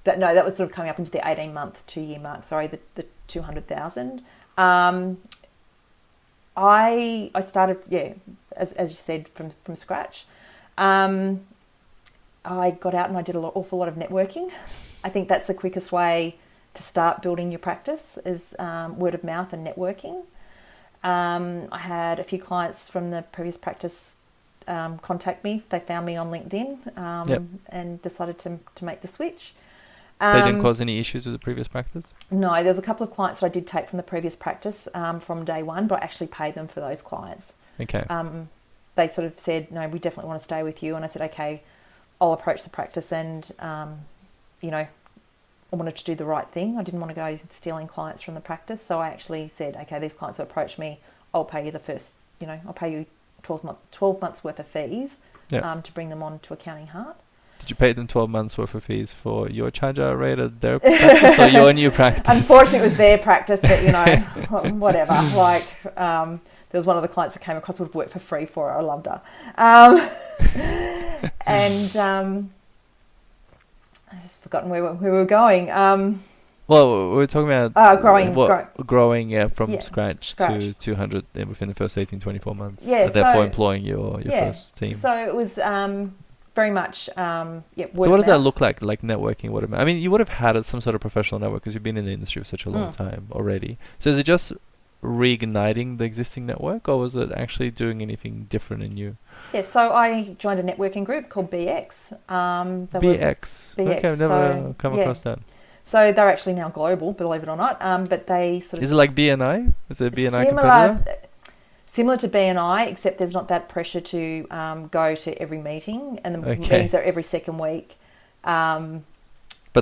was sort of coming up into the 18-month, 2-year mark. Sorry, the 200,000. I started, as you said, from scratch. I got out and I did an awful lot of networking. I think that's the quickest way to start building your practice is word of mouth and networking. I had a few clients from the previous practice contact me. They found me on LinkedIn and decided to make the switch. They didn't cause any issues with the previous practice? No, there's a couple of clients that I did take from the previous practice from day one, but I actually paid them for those clients. Okay. They sort of said, no, we definitely want to stay with you. And I said, okay, I'll approach the practice and, I wanted to do the right thing. I didn't want to go stealing clients from the practice. So I actually said, okay, these clients who approach me, I'll pay you the first, I'll pay you 12 months worth of fees to bring them on to Accounting Heart. Did you pay them 12 months worth of fees for your charger rate at their practice or your new practice? Unfortunately, it was their practice, but whatever. Like, there was one of the clients that came across who would work for free for her. I loved her. And I've just forgotten where we were going. Well, we were talking about growing from scratch to 200 within the first 18-24 months. Yeah, therefore employing your first team. So it was very much so what does that look like networking? I mean, you would have had some sort of professional network because you've been in the industry for such a long time already. So is it just reigniting the existing network, or was it actually doing anything different and new? Yeah, so I joined a networking group called BX. BX. Okay, I've never come across that. So they're actually now global, believe it or not. But they sort of... Is it like BNI? Is it a BNI competitor? Similar to BNI, except there's not that pressure to go to every meeting, and the meetings are every second week. But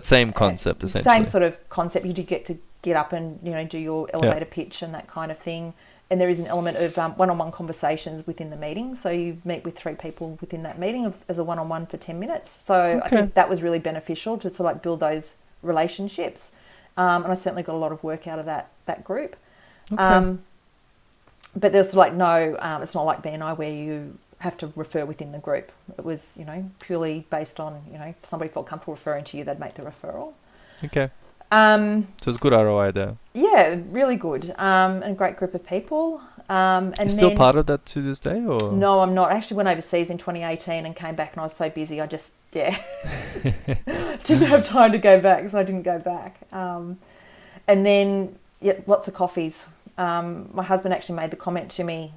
same concept, essentially. Same sort of concept. You do get to get up and do your elevator pitch and that kind of thing. And there is an element of one-on-one conversations within the meeting. So you meet with 3 people within that meeting as a one-on-one for 10 minutes. So I think that was really beneficial to sort of like build those relationships. And I certainly got a lot of work out of that group. Okay. But there's like it's not like BNI where you have to refer within the group. It was, purely based on, if somebody felt comfortable referring to you, they'd make the referral. Okay. So it's good ROI there. Yeah, really good. And a great group of people. And you're still part of that to this day, or? No, I'm not. I actually went overseas in 2018 and came back, and I was so busy. I just, didn't have time to go back, so I didn't go back. And then, lots of coffees. My husband actually made the comment to me,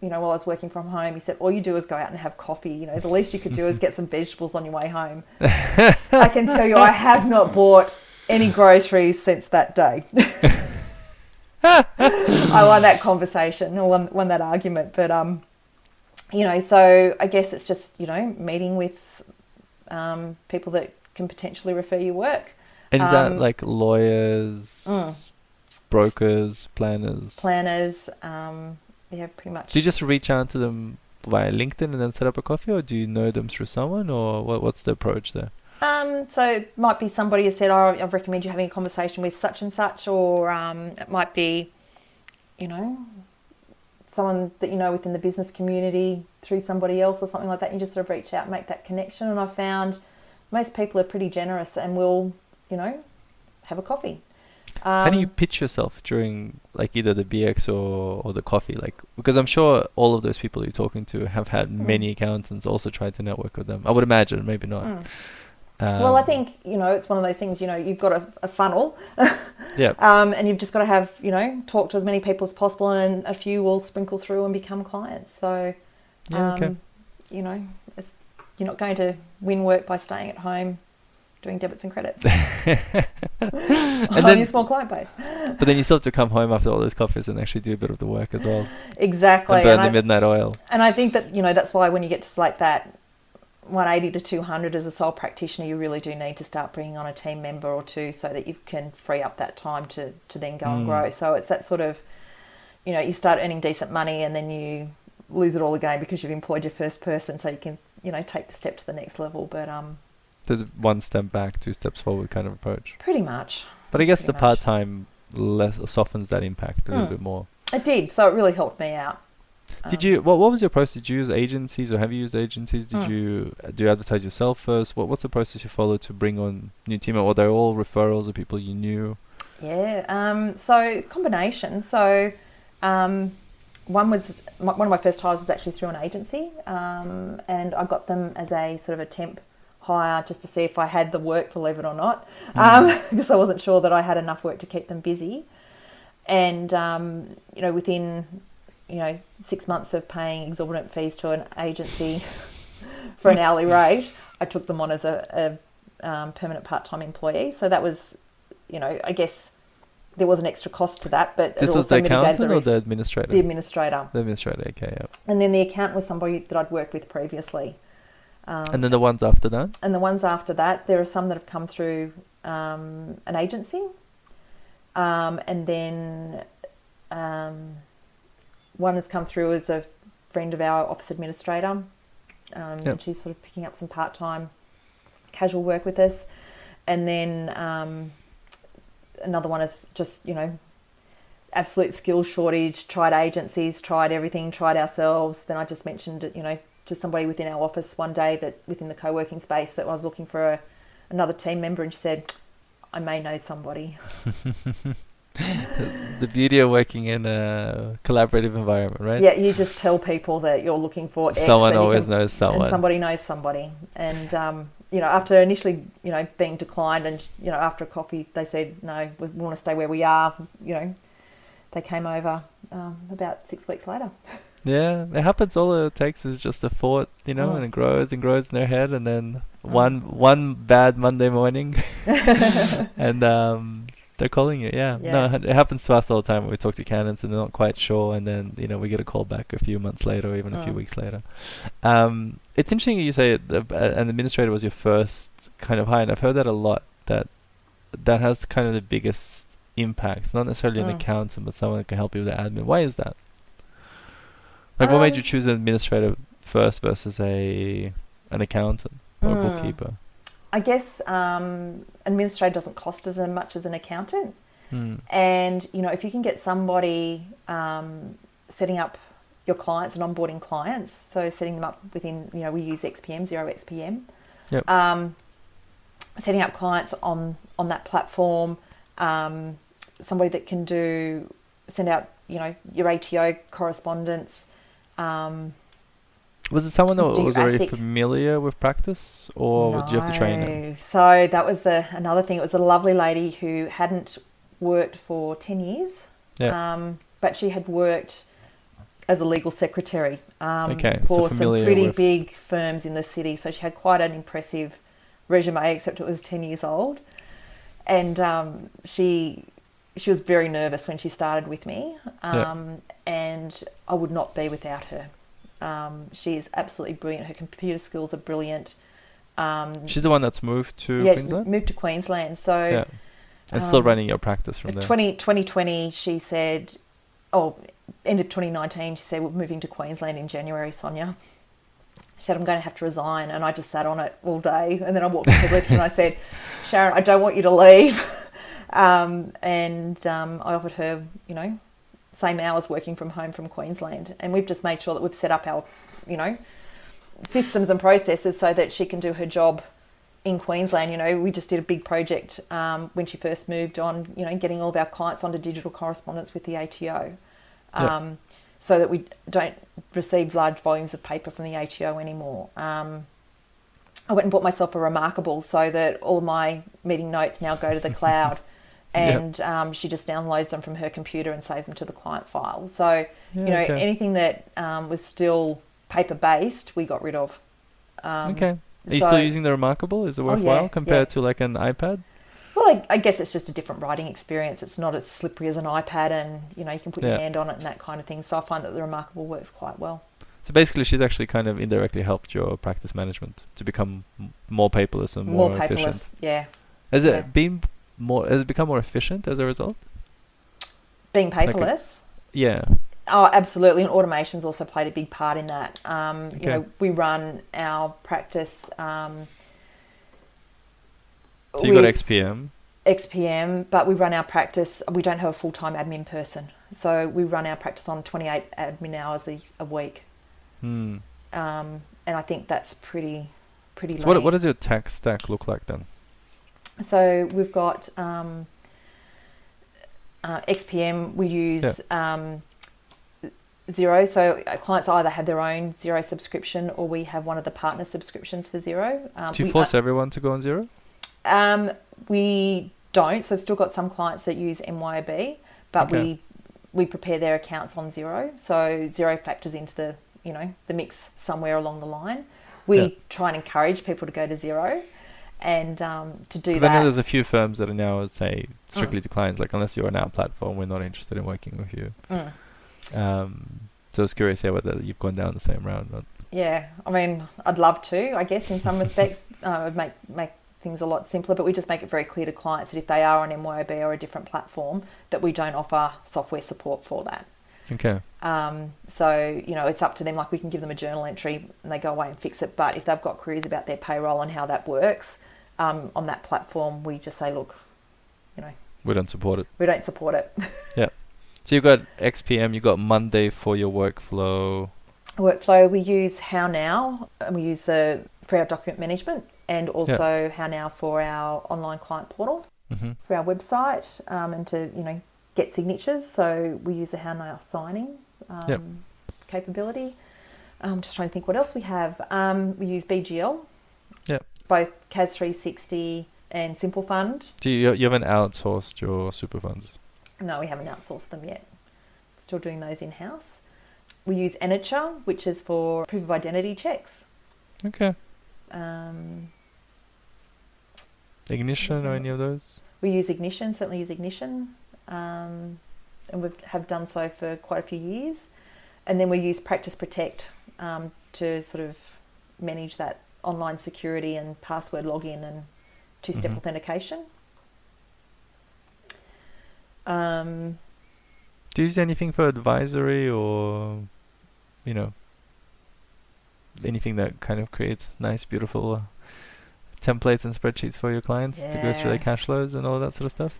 while I was working from home. He said, all you do is go out and have coffee. The least you could do is get some vegetables on your way home. I can tell you I have not bought any groceries since that day. I won that conversation, or won that argument. But, so I guess it's just, meeting with people that can potentially refer you work. And is that like lawyers, brokers, planners? Planners, pretty much. Do you just reach out to them via LinkedIn and then set up a coffee, or do you know them through someone, or what's the approach there? So it might be somebody who said, "Oh, I recommend you having a conversation with such and such," or it might be, someone that you know within the business community through somebody else or something like that. You just sort of reach out and make that connection. And I found most people are pretty generous and will, have a coffee. How do you pitch yourself during like either the BX or the coffee? Like, because I'm sure all of those people you're talking to have had many accountants also tried to network with them. I would imagine, maybe not. Well, I think, it's one of those things, you've got a funnel. Yeah. And you've just got to have, talk to as many people as possible, and a few will sprinkle through and become clients. So, Okay. you're not going to win work by staying at home doing debits and credits And on your small client base. But then you still have to come home after all those coffees and actually do a bit of the work as well. Exactly. And burn the midnight oil. And I think that, that's why when you get to like that 180 to 200 as a sole practitioner, you really do need to start bringing on a team member or two so that you can free up that time to then go and grow. So it's that sort of, you start earning decent money and then you lose it all again because you've employed your first person, so you can, take the step to the next level. But There's one step back, 2 steps forward kind of approach. Pretty much. But I guess the part-time softens that impact a little bit more. It did, so it really helped me out. Did you? What was your process? Did you use agencies, or have you used agencies? Did you advertise yourself first? What's the process you followed to bring on new team? Or they're all referrals of people you knew? Yeah. So combination. So one of my first hires was actually through an agency, and I got them as a sort of a temp hire just to see if I had the work, believe it or not, because I wasn't sure that I had enough work to keep them busy. And within 6 months of paying exorbitant fees to an agency for an hourly rate, I took them on as a permanent part-time employee. So that was, I guess there was an extra cost to that, but this was the accountant or the administrator? The administrator. The administrator, okay, yeah. And then the accountant was somebody that I'd worked with previously. And then the ones after that? And the ones after that, there are some that have come through an agency. And then one has come through as a friend of our office administrator. And she's sort of picking up some part-time casual work with us. And then another one is just, absolute skill shortage, tried agencies, tried everything, tried ourselves. Then I just mentioned it, to somebody within our office one day that within the co-working space that I was looking for another team member, and she said, I may know somebody. The beauty of working in a collaborative environment, right? Yeah, you just tell people that you're looking for X. Someone always knows someone. And somebody knows somebody. And, after initially, being declined and, after a coffee, they said, no, we want to stay where we are. They came over about 6 weeks later. Yeah, it happens. All it takes is just a thought, and it grows and grows in their head, and then one bad Monday morning, and they're calling you. Yeah, no, it happens to us all the time when we talk to candidates and they're not quite sure, and then we get a call back a few months later, or even a few weeks later. It's interesting you say an administrator was your first kind of hire, and I've heard that a lot. That has kind of the biggest impact. It's not necessarily an accountant, but someone that can help you with the admin. Why is that? Like, what made you choose an administrator first versus an accountant or a bookkeeper? I guess administrator doesn't cost as much as an accountant. And, if you can get somebody setting up your clients and onboarding clients, so setting them up within, we use XPM, 0XPM. Yep. Setting up clients on that platform, somebody that can send out, your ATO correspondence. Was it someone that was already familiar with practice, or did you have to train them? So that was another thing. It was a lovely lady who hadn't worked for 10 years, but she had worked as a legal secretary for some pretty big firms in the city. So she had quite an impressive resume, except it was 10 years old. And she was very nervous when she started with me, and I would not be without her. She is absolutely brilliant. Her computer skills are brilliant. She's the one that's moved to Queensland? Yeah, moved to Queensland. So, and still running your practice from there. 2020, she said, end of 2019, she said, we're moving to Queensland in January, Sonia. She said, I'm going to have to resign. And I just sat on it all day. And then I walked into the lift and I said, Sharon, I don't want you to leave. I offered her, same hours working from home from Queensland. And we've just made sure that we've set up our, systems and processes so that she can do her job in Queensland. We just did a big project when she first moved on, getting all of our clients onto digital correspondence with the ATO. So that we don't receive large volumes of paper from the ATO anymore. I went and bought myself a Remarkable so that all my meeting notes now go to the cloud, and she just downloads them from her computer and saves them to the client file. So, anything that was still paper-based, we got rid of. Are you still using the Remarkable? Is it worthwhile compared to like an iPad? Well, I guess it's just a different writing experience. It's not as slippery as an iPad, and you can put your hand on it and that kind of thing. So I find that the Remarkable works quite well. So basically, she's actually kind of indirectly helped your practice management to become more paperless and more efficient. Yeah. Has it been more? Has it become more efficient as a result? Being paperless. Oh, absolutely. And automation's also played a big part in that. We run our practice. So you got XPM, but we run our practice. We don't have a full-time admin person, so we run our practice on 28 admin hours a week. And I think that's pretty. So what does your tech stack look like then? So we've got XPM. We use Xero. So clients either have their own Xero subscription, or we have one of the partner subscriptions for Xero. Do you force everyone to go on Xero? We don't. So I've still got some clients that use MYOB, but we prepare their accounts on Xero. So Xero factors into the mix somewhere along the line. We try and encourage people to go to Xero, and to do that. I know there's a few firms that are now say strictly to clients, like unless you're on our platform, we're not interested in working with you. So I was curious whether you've gone down the same route. But yeah, I mean, I'd love to. I guess in some respects, it would make things a lot simpler, but we just make it very clear to clients that if they are on MYOB or a different platform, that we don't offer software support for that. Okay. So, it's up to them. Like, we can give them a journal entry and they go away and fix it. But if they've got queries about their payroll and how that works on that platform, we just say, look, we don't support it. We don't support it. Yeah. So you've got XPM, you've got Monday for your workflow. We use How Now, and we use for our document management, and also How Now for our online client portal, for our website, and to, get signatures. So we use the How Now signing capability. I'm just trying to think what else we have. We use BGL, both CAS 360 and Simple Fund. Do you haven't outsourced your super funds? No, we haven't outsourced them yet. Still doing those in-house. We use Eniture, which is for proof of identity checks. Okay. Ignition or any of those? We use Ignition, certainly use Ignition. And we have done so for quite a few years. And then we use Practice Protect to sort of manage that online security and password login and two-step authentication. Do you use anything for advisory or, anything that kind of creates nice, beautiful templates and spreadsheets for your clients to go through their cash flows and all that sort of stuff?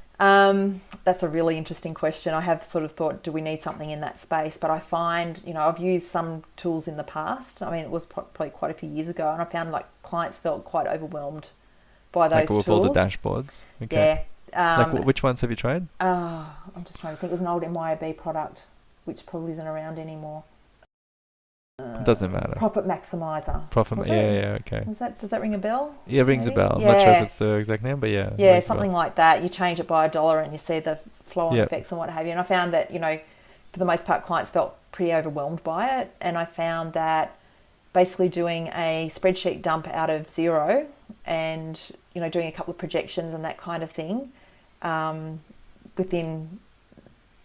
That's a really interesting question. I have sort of thought, do we need something in that space? But I find, I've used some tools in the past. I mean, it was probably quite a few years ago, and I found like clients felt quite overwhelmed by those tools. Like with all the dashboards? Okay. Yeah. Which ones have you tried? I'm just trying to think. It was an old MYOB product, which probably isn't around anymore. Doesn't matter. Profit Maximizer. Okay. Does that ring a bell? Yeah, it rings a bell. I'm not sure if it's the exact name, but yeah. Yeah, something like that. You change it by $1 and you see the flow-on effects and what have you. And I found that, for the most part, clients felt pretty overwhelmed by it. And I found that basically doing a spreadsheet dump out of Xero and, doing a couple of projections and that kind of thing within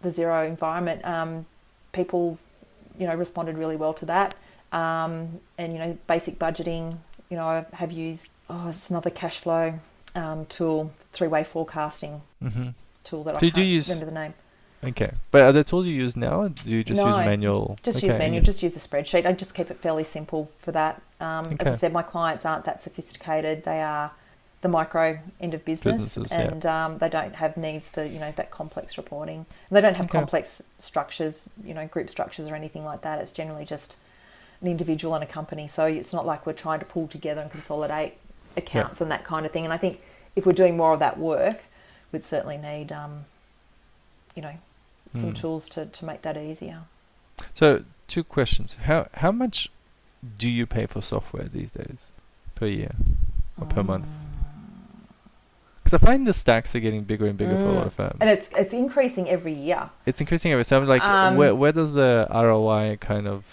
the Xero environment, people responded really well to that. And, basic budgeting, I have used, it's another cash flow tool, three-way forecasting tool that I can't remember the name. Okay. But are there tools you use now, or do you just use No, manual? just Okay, use manual, just use a spreadsheet. I just keep it fairly simple for that. As I Okay. said, my clients aren't that sophisticated. They are the micro end of business, Businesses, and they don't have needs for that complex reporting. And they don't have Okay. complex structures, group structures or anything like that. It's generally just an individual and a company. So it's not like we're trying to pull together and consolidate accounts and that kind of thing. And I think if we're doing more of that work, we'd certainly need some tools to make that easier. So 2 questions. How much do you pay for software these days per year or per month? Because I find the stacks are getting bigger and bigger for a lot of firms. And it's increasing every year. It's increasing every time. Like, where does the ROI kind of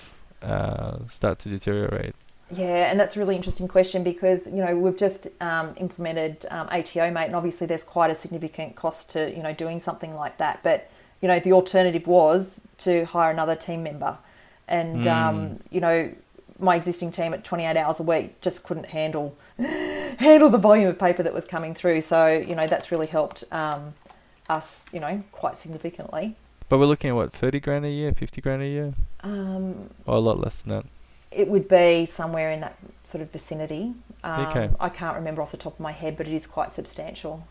start to deteriorate? Yeah, and that's a really interesting question because we've just implemented ATO, mate, and obviously there's quite a significant cost to doing something like that. But the alternative was to hire another team member, and my existing team at 28 hours a week just couldn't handle the volume of paper that was coming through. So that's really helped us quite significantly. But we're looking at what, 30 grand a year, 50 grand a year, or a lot less than that. It would be somewhere in that sort of vicinity. Okay. I can't remember off the top of my head, but it is quite substantial.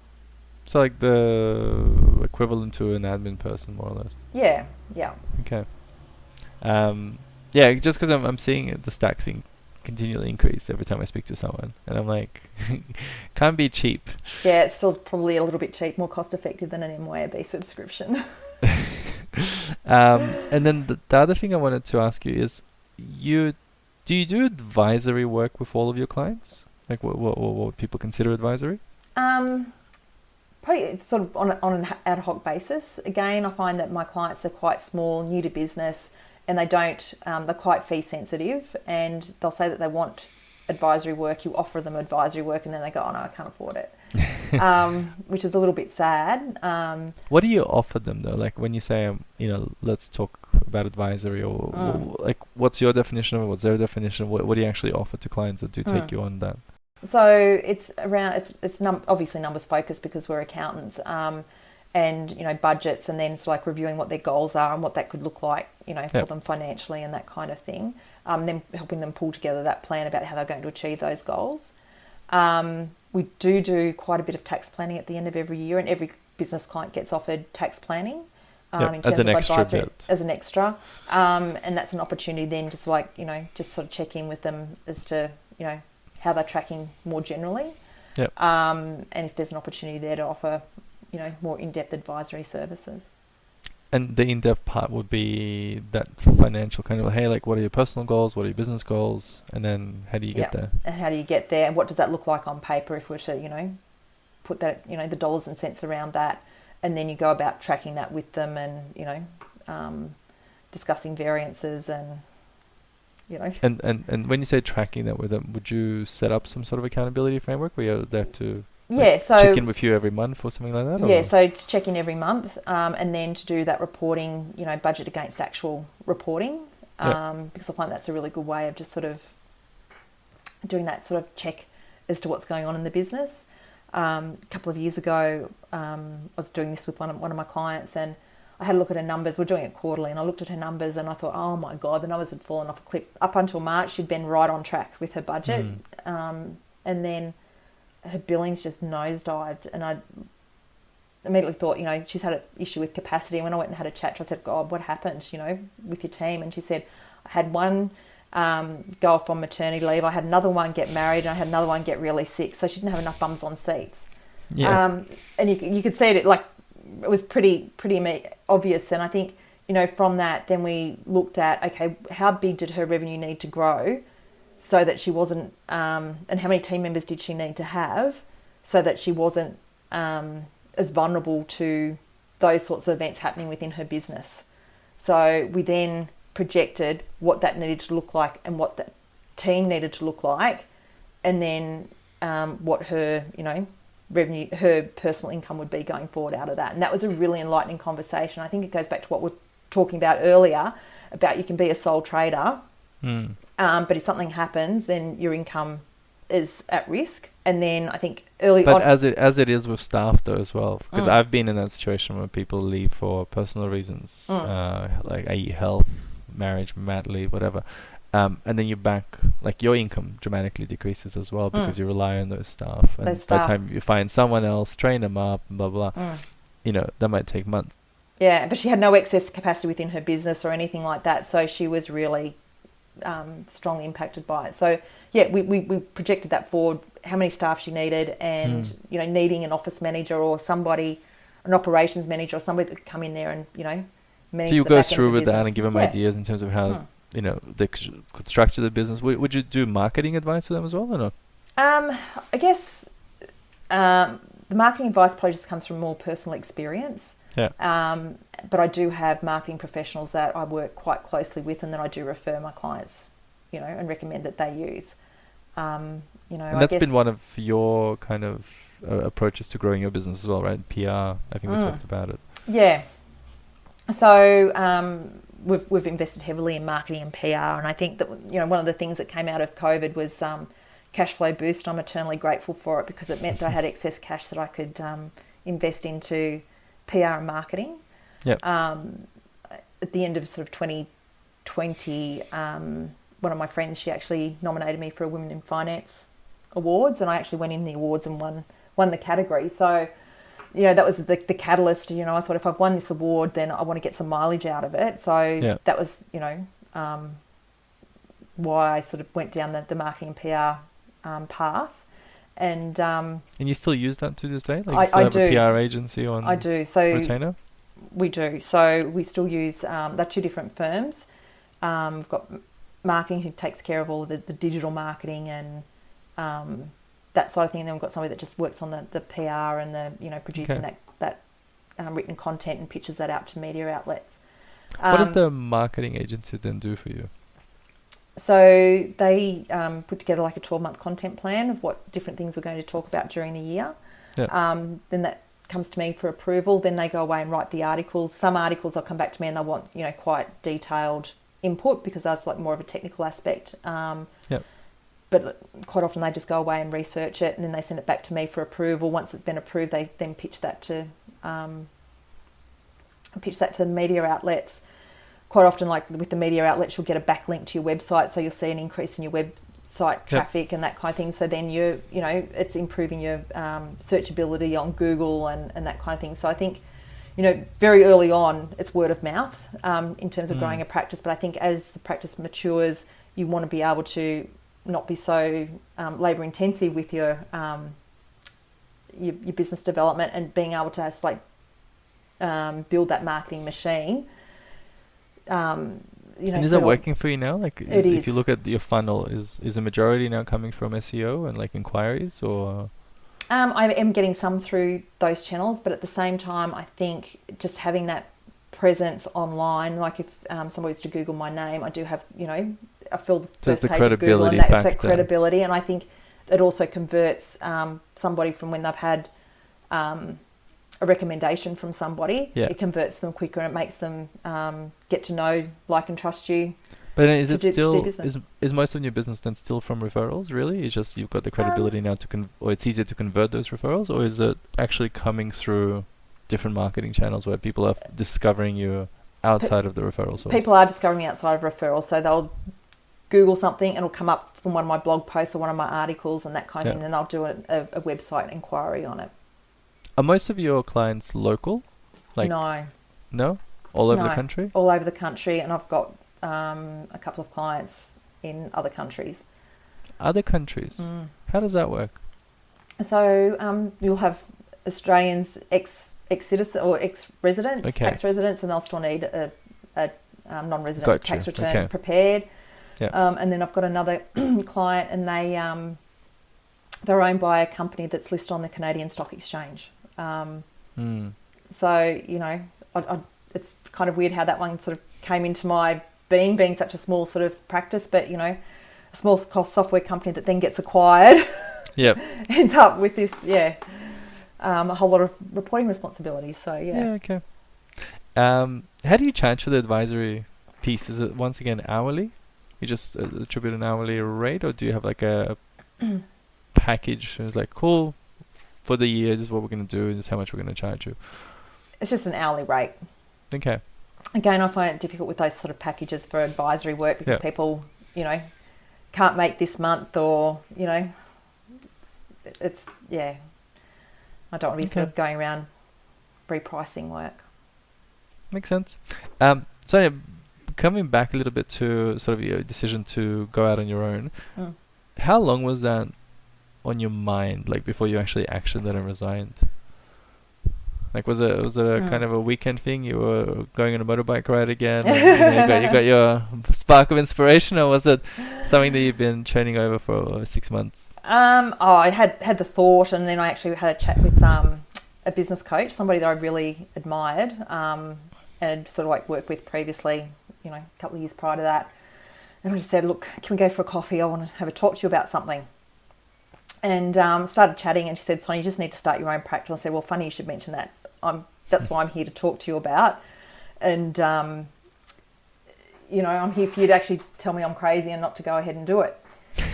So like the equivalent to an admin person, more or less. Yeah. Okay. Yeah, just because I'm seeing the stacks continually increase every time I speak to someone, and I'm like, can't be cheap. Yeah, it's still probably a little bit cheap, more cost effective than an MYOB subscription. And then the other thing I wanted to ask you is, do you do advisory work with all of your clients? Like, what would people consider advisory? Probably sort of on an ad hoc basis. Again, I find that my clients are quite small, new to business, and they don't. They're quite fee sensitive, and they'll say that they want advisory work. You offer them advisory work, and then they go, "Oh no, I can't afford it," which is a little bit sad. What do you offer them though? Like when you say, let's talk about advisory, or like, what's your definition of it? What's their definition? What do you actually offer to clients that do take you on that? So it's around obviously numbers focused because we're accountants, and budgets, and then it's like reviewing what their goals are and what that could look like, for them financially and that kind of thing. Then helping them pull together that plan about how they're going to achieve those goals. We do quite a bit of tax planning at the end of every year, and every business client gets offered tax planning. In terms as an of extra advisory, bit. as an extra, and that's an opportunity then just like just sort of check in with them as to how they're tracking more generally, and if there's an opportunity there to offer more in-depth advisory services. And the in-depth part would be that financial kind of, hey, like, what are your personal goals, what are your business goals, and then how do you get there? And how do you get there, and what does that look like on paper if we're to put that the dollars and cents around that, and then you go about tracking that with them, and discussing variances, and And when you say tracking that with them, would you set up some sort of accountability framework where you have to so check in with you every month or something like that? Yeah, so to check in every month, and then to do that reporting, budget against actual reporting, because I find that's a really good way of just sort of doing that sort of check as to what's going on in the business. A couple of years ago, I was doing this with one of my clients, and I had a look at her numbers. We're doing it quarterly, and I looked at her numbers, and I thought, oh my God, the numbers had fallen off a cliff. Up until March, she'd been right on track with her budget, and then her billings just nosedived, and I immediately thought, she's had an issue with capacity. And when I went and had a chat to her, I said, God, what happened, with your team? And she said, I had one go off on maternity leave, I had another one get married, and I had another one get really sick. So she didn't have enough bums on seats. Yeah. And you could see it, like, it was pretty obvious. And I think, from that, then we looked at, okay, how big did her revenue need to grow so that she wasn't, and how many team members did she need to have so that she wasn't as vulnerable to those sorts of events happening within her business. So we then projected what that needed to look like and what that team needed to look like, and then what her, revenue, her personal income would be going forward out of that. And that was a really enlightening conversation. I think it goes back to what we were talking about earlier about you can be a sole trader, but if something happens, then your income is at risk. And then I think early But on, as it is with staff though as well, because I've been in that situation where people leave for personal reasons, like i.e. health, marriage, mat leave, whatever, and then you back, like your income dramatically decreases as well because you rely on those staff, and by the time you find someone else, train them up, and blah blah, you know, that might take months. Yeah, but she had no excess capacity within her business or anything like that, so she was really strongly impacted by it. So yeah, we projected that forward, how many staff she needed, and you know, needing an office manager or somebody, an operations manager or somebody that could come in there and, you know, manage. So you the go back end through of the with that business. and give them ideas in terms of how you know they could structure the business. Would you do marketing advice to them as well or not? I guess the marketing advice probably just comes from more personal experience. Yeah. But I do have marketing professionals that I work quite closely with, and then I do refer my clients, you know, and recommend that they use. You know, and that's been one of your kind of approaches to growing your business as well, right? PR. I think we talked about it. Yeah. So we've invested heavily in marketing and PR, and I think that, you know, one of the things that came out of COVID was cash flow boost. I'm eternally grateful for it because it meant that I had excess cash that I could invest into PR and marketing. Yep. At the end of sort of 2020, one of my friends, she actually nominated me for a Women in Finance Awards, and I actually went in the awards and won the category. So, you know, that was the catalyst. You know, I thought if I've won this award, then I want to get some mileage out of it. So that was, you know, why I sort of went down the marketing and PR path. And you still use that to this day? Like I you still have do. a PR agency on I do. So retainer? We do. So we still use, they're two different firms. We've got marketing who takes care of all the digital marketing and that sort of thing. And then we've got somebody that just works on the PR and the, you know, producing that written content and pitches that out to media outlets. What does the marketing agency then do for you? So they put together like a 12-month content plan of what different things we're going to talk about during the year. Yeah. Then that comes to me for approval. Then they go away and write the articles. Some articles they'll come back to me and they'll want, you know, quite detailed input because that's like more of a technical aspect. But quite often they just go away and research it, and then they send it back to me for approval. Once it's been approved, they then pitch that to media outlets. Quite often, like with the media outlets, you'll get a backlink to your website, so you'll see an increase in your website traffic and that kind of thing. So then you know, it's improving your searchability on Google and that kind of thing. So I think, you know, very early on, it's word of mouth in terms of growing a practice. But I think as the practice matures, you want to be able to not be so labour intensive with your business development and being able to just like build that marketing machine. You know, and is that working for you now? Like, it is. If you look at your funnel, is a majority now coming from SEO and like inquiries, or? I am getting some through those channels, but at the same time, I think just having that presence online, like if somebody was to Google my name, I do have, you know, I fill the first page of Google, and that's that credibility. And I think it also converts somebody from when they've had a recommendation from somebody. It converts them quicker and it makes them get to know, like, and trust you. But is it still is most of your business then still from referrals? Really, it's just you've got the credibility now or it's easier to convert those referrals, or is it actually coming through different marketing channels where people are discovering you outside of the referral source? People are discovering me outside of referrals, so they'll Google something and it'll come up from one of my blog posts or one of my articles and that kind of thing, and they'll do a website inquiry on it. Are most of your clients local? Like No? All over the country? All over the country, and I've got a couple of clients in other countries. Other countries? How does that work? So you'll have Australians, ex-citizen or ex-residents, tax residents, and they'll still need a non-resident tax return prepared. And then I've got another client, and they're owned by a company that's listed on the Canadian Stock Exchange. So, you know, it's kind of weird how that one sort of came into my being such a small sort of practice, but, you know, a small cost software company that then gets acquired ends up with this, a whole lot of reporting responsibilities. So, okay. How do you charge for the advisory piece? Is it once again hourly? You just attribute an hourly rate, or do you have like a package? It was like, cool, for the year, this is what we're going to do, and this is how much we're going to charge you. It's just an hourly rate. Okay. Again, I find it difficult with those sort of packages for advisory work because people, you know, can't make this month, or, you know, it's, I don't want to be sort of going around repricing work. Makes sense. So coming back a little bit to sort of your decision to go out on your own, how long was that on your mind, like before you actually actioned that and resigned? Like, was it a kind of a weekend thing? You were going on a motorbike ride again, and, you got your spark of inspiration, or was it something that you've been churning over for 6 months? I had the thought, and then I actually had a chat with a business coach, somebody that I really admired, and sort of like worked with previously, you know, a couple of years prior to that. And I just said, look, can we go for a coffee? I want to have a talk to you about something. And started chatting, and she said, Sonia, you just need to start your own practice. I said, well, funny you should mention that. That's why I'm here to talk to you about. And, you know, I'm here for you to actually tell me I'm crazy and not to go ahead and do it.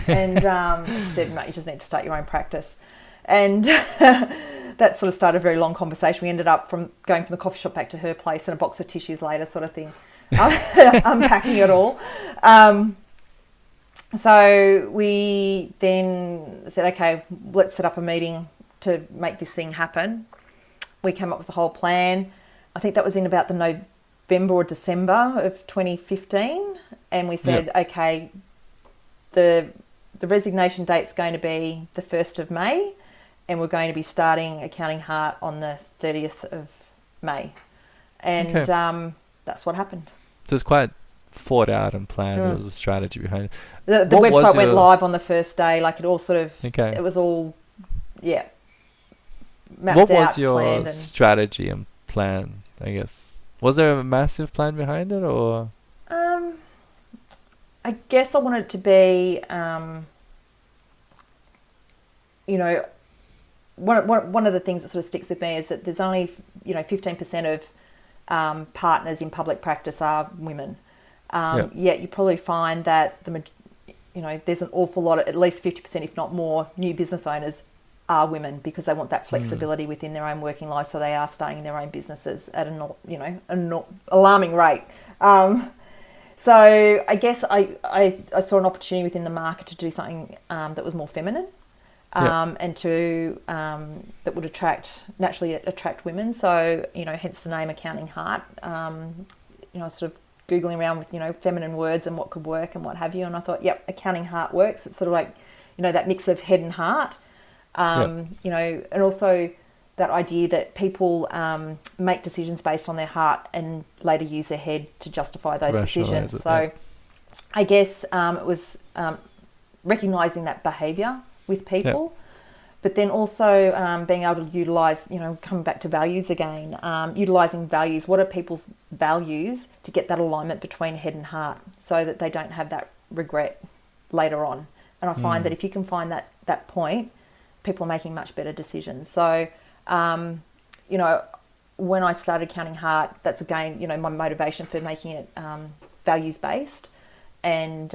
And she said, mate, you just need to start your own practice. And that sort of started a very long conversation. We ended up from going from the coffee shop back to her place and a box of tissues later, sort of thing, unpacking it all. So we then said, okay, let's set up a meeting to make this thing happen. We came up with the whole plan. I think that was in about the November or December of 2015. And we said, okay, the resignation date's going to be the 1st of May, and we're going to be starting Accounting Heart on the 30th of May. And that's what happened. So it's quite thought out and planned. There was a strategy behind it. The website went live on the first day. Like, it all sort of, it was all, mapped out. What was your strategy and plan, I guess? Was there a massive plan behind it, or? I guess I wanted it to be, you know, one of the things that sort of sticks with me is that there's only, you know, 15% of partners in public practice are women. Yet you probably find that you know, there's an awful lot of, at least 50%, if not more, new business owners are women because they want that flexibility within their own working lives, so they are starting their own businesses at an alarming rate. So I guess I saw an opportunity within the market to do something that was more feminine, and to that would naturally attract women. So, you know, hence the name Accounting Heart. You know, sort of Googling around with, you know, feminine words and what could work and what have you. And I thought, Accounting Heart works. It's sort of like, you know, that mix of head and heart. You know, and also that idea that people make decisions based on their heart and later use their head to justify those decisions. So I guess it was recognising that behaviour with people, but then also being able to utilise, you know, coming back to values again, utilising values. What are people's values to get that alignment between head and heart so that they don't have that regret later on? And I find that if you can find that point, people are making much better decisions. So, you know, when I started Accounting Heart, that's again, you know, my motivation for making it values-based and,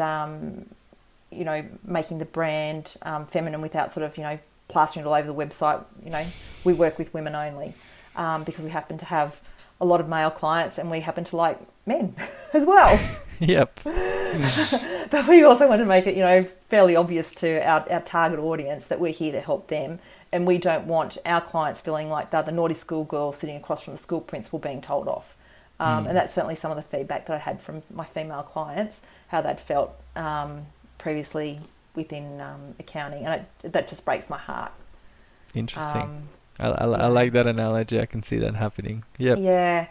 you know, making the brand feminine without sort of, you know, plastering it all over the website. You know, we work with women only because we happen to have a lot of male clients and we happen to like men as well. But we also want to make it, you know, fairly obvious to our target audience that we're here to help them, and we don't want our clients feeling like they're the naughty schoolgirl sitting across from the school principal being told off. And that's certainly some of the feedback that I had from my female clients, how they'd felt previously within accounting, and that just breaks my heart. Interesting. I like that analogy. I can see that happening. Yeah.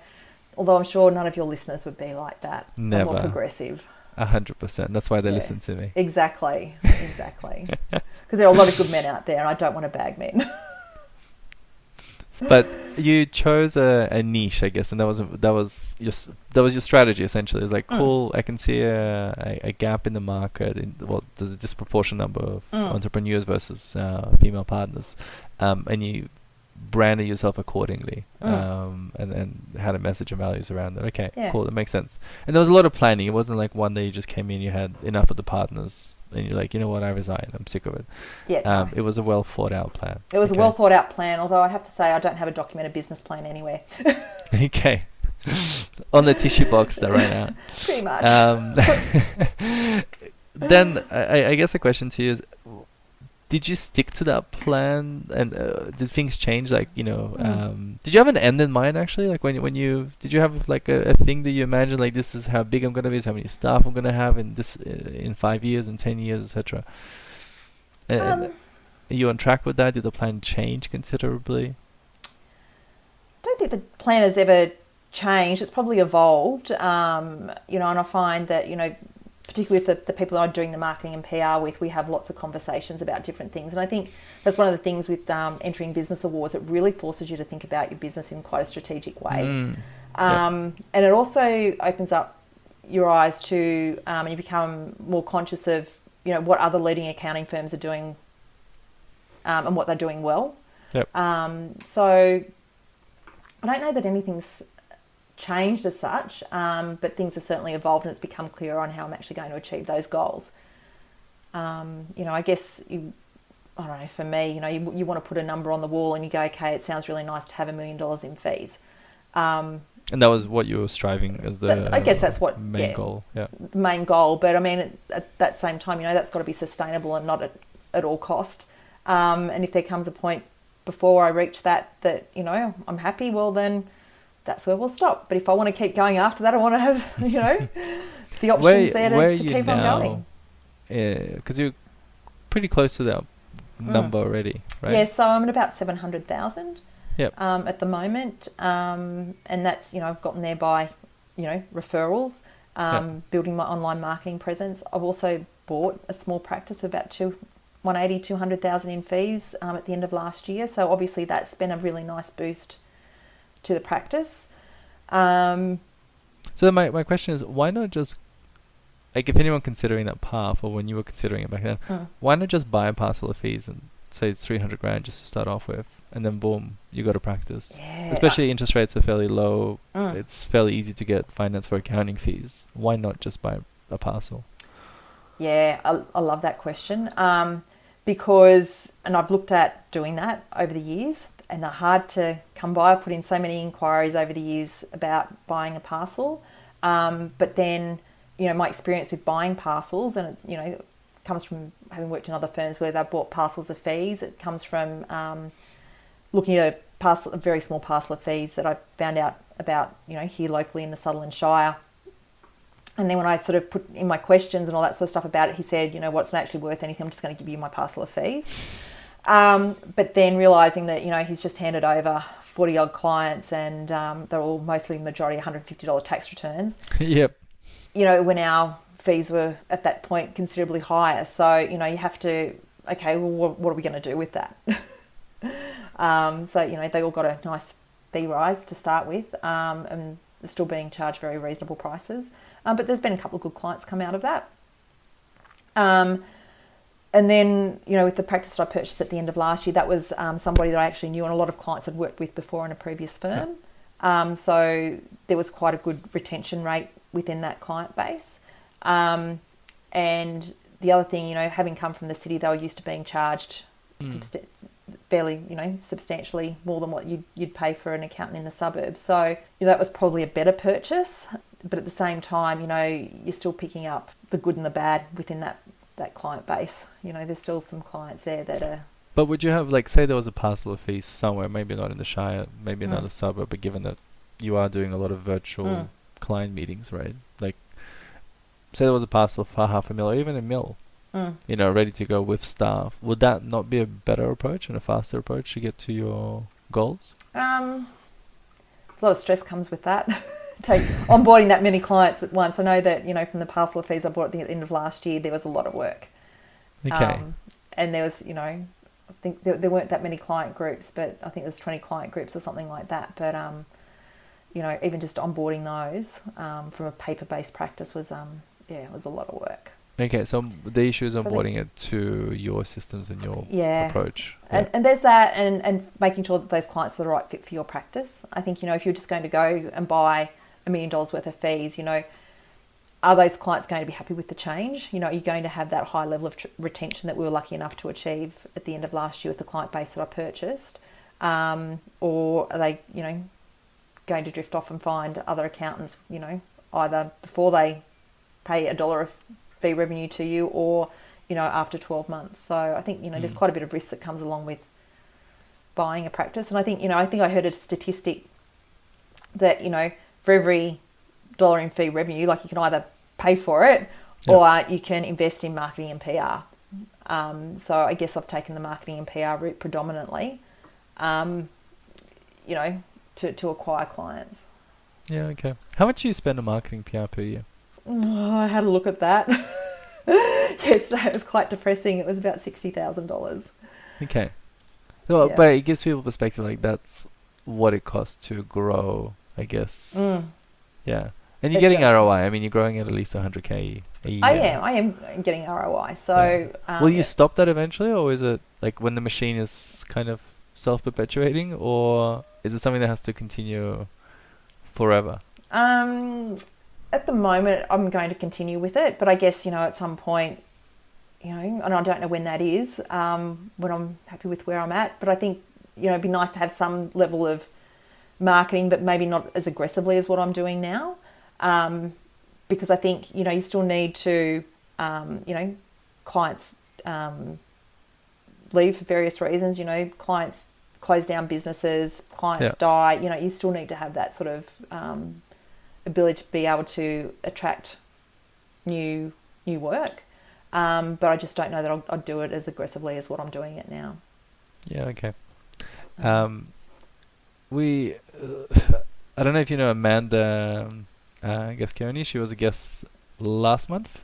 Although I'm sure none of your listeners would be like that. Never. More progressive. 100%. That's why they listen to me. Exactly. Because there are a lot of good men out there, and I don't want to bag men. But you chose a niche, I guess, and that was your strategy essentially. It's like, cool, I can see a gap in the market. There's a disproportionate number of entrepreneurs versus female partners, and you branded yourself accordingly, and had a message and values around it. Okay, cool, that makes sense. And there was a lot of planning. It wasn't like one day you just came in, you had enough of the partners, and you're like, you know what, I resign, I'm sick of it. Yeah. It was a well thought out plan. It was a well thought out plan, although I have to say I don't have a documented business plan anywhere. Okay. On the tissue box that right now. Pretty much. Then I guess the question to you is, did you stick to that plan, and did things change? Like, you know, did you have an end in mind actually? Like when you did you have like a thing that you imagined, like this is how big I'm gonna be, this is how many staff I'm gonna have in this in 5 years, in 10 years, etc. Are you on track with that? Did the plan change considerably? I don't think the plan has ever changed. It's probably evolved. You know, and I find that, you know, particularly with the people that I'm doing the marketing and PR with, we have lots of conversations about different things. And I think that's one of the things with entering business awards. It really forces you to think about your business in quite a strategic way. And it also opens up your eyes to, and you become more conscious of, you know, what other leading accounting firms are doing and what they're doing well. So I don't know that anything's changed as such, but things have certainly evolved, and it's become clearer on how I'm actually going to achieve those goals. You know, I guess I don't know, for me, you know, you want to put a number on the wall and you go, okay, it sounds really nice to have $1 million in fees. And that was what you were striving as the I guess that's what main goal. Yeah, the main goal. But I mean, at that same time, you know, that's got to be sustainable and not at all cost. And if there comes a point before I reach that, you know, I'm happy, well then that's where we'll stop. But if I want to keep going after that, I want to have, you know, the options there to keep on going. Because you're pretty close to that number already, right? Yeah, so I'm at about 700,000 at the moment. And that's, you know, I've gotten there by, you know, referrals, building my online marketing presence. I've also bought a small practice of about 200,000 in fees at the end of last year. So obviously that's been a really nice boost to the practice. So my question is, why not just, like, if anyone considering that path, or when you were considering it back then, why not just buy a parcel of fees and say it's 300 grand just to start off with, and then boom, you got a practice. Especially interest rates are fairly low. It's fairly easy to get finance for accounting fees. Why not just buy a parcel? Yeah, I love that question, because, and I've looked at doing that over the years, and they're hard to come by. I've put in so many inquiries over the years about buying a parcel. But then, you know, my experience with buying parcels, and it's, you know, it comes from having worked in other firms where they've bought parcels of fees. It comes from looking at a very small parcel of fees that I found out about, you know, here locally in the Sutherland Shire. And then when I sort of put in my questions and all that sort of stuff about it, he said, you know what, it's not actually worth anything. I'm just going to give you my parcel of fees. But then realising that, you know, he's just handed over 40 odd clients, and they're all mostly majority $150 tax returns. Yep. You know, when our fees were at that point considerably higher. So, you know, you have to, okay, well, what are we going to do with that? So, you know, they all got a nice fee rise to start with, and they're still being charged very reasonable prices. But there's been a couple of good clients come out of that. And then, you know, with the practice that I purchased at the end of last year, that was somebody that I actually knew and a lot of clients had worked with before in a previous firm. So there was quite a good retention rate within that client base. And the other thing, you know, having come from the city, they were used to being charged fairly, you know, substantially more than what you'd pay for an accountant in the suburbs. So, you know, that was probably a better purchase. But at the same time, you know, you're still picking up the good and the bad within that client base. You know, there's still some clients there that are... But would you have, like, say there was a parcel of fees somewhere, maybe not in the Shire, maybe another suburb, but given that you are doing a lot of virtual client meetings, right? Like, say there was a parcel for $500,000 or even $1 million, you know, ready to go with staff. Would that not be a better approach and a faster approach to get to your goals? A lot of stress comes with that. Onboarding that many clients at once. I know that, you know, from the parcel of fees I bought at the end of last year, there was a lot of work. Okay. And there was, you know, I think there weren't that many client groups, but I think there's 20 client groups or something like that. But, you know, even just onboarding those from a paper-based practice was, it was a lot of work. Okay, so the issue is So onboarding it to your systems and your Yeah. approach. And there's that, and making sure that those clients are the right fit for your practice. I think, if you're just going to go and buy $1 million worth of fees, are those clients going to be happy with the change? Are you going to have that high level of retention that we were lucky enough to achieve at the end of last year with the client base that I purchased? Or are they, going to drift off and find other accountants, either before they pay $1 of fee revenue to you or, after 12 months. So I think, there's quite a bit of risk that comes along with buying a practice. And I think, I heard a statistic that, for every dollar in fee revenue, like you can either pay for it or you can invest in marketing and PR. So I guess I've taken the marketing and PR route predominantly, to acquire clients. Yeah, okay. How much do you spend on marketing PR per year? Oh, I had a look at that. Yesterday it was quite depressing. It was about $60,000. Okay. So, Yeah. but it gives people perspective, like that's what it costs to grow, I guess. Yeah. And you're It getting does. ROI. I mean, you're growing at least 100K a year. I am getting ROI. So Will you stop that eventually, or is it like when the machine is kind of self-perpetuating, or is it something that has to continue forever? At the moment, I'm going to continue with it, but I guess, at some point, and I don't know when that is, when I'm happy with where I'm at, but I think, it'd be nice to have some level of marketing, but maybe not as aggressively as what I'm doing now. Because I think, you still need to, clients leave for various reasons, clients close down businesses, clients die, you still need to have that sort of ability to be able to attract new work. But I just don't know that I'll do it as aggressively as what I'm doing it now. Yeah, okay. We, I don't know if you know Amanda, I guess Kearney, she was a guest last month.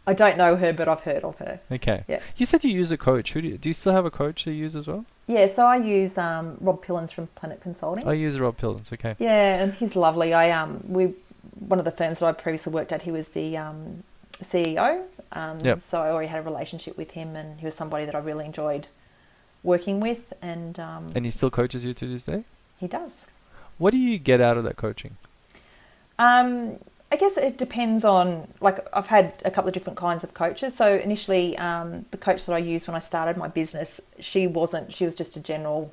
I don't know her, but I've heard of her. Okay. Yeah. You said you use a coach. Do you still have a coach that you use as well? Yeah, so I use Rob Pillins from Planet Consulting. I use Rob Pillins, okay. Yeah, and he's lovely. One of the firms that I previously worked at, he was the CEO. So I already had a relationship with him, and he was somebody that I really enjoyed working with. And he still coaches you to this day? He does. What do you get out of that coaching? I guess it depends on, like, I've had a couple of different kinds of coaches. So initially, the coach that I used when I started my business, she was just a general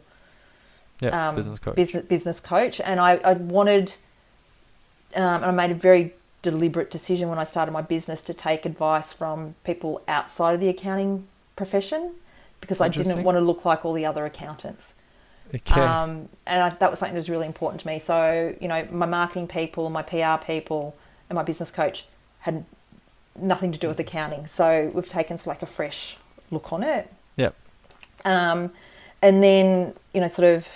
business coach. Business coach. And I wanted, and I made a very deliberate decision when I started my business to take advice from people outside of the accounting profession, because I didn't want to look like all the other accountants. Okay. And that was something that was really important to me. So, my marketing people, my PR people, and my business coach had nothing to do with accounting. So we've taken like a fresh look on it. Yeah. And then, sort of,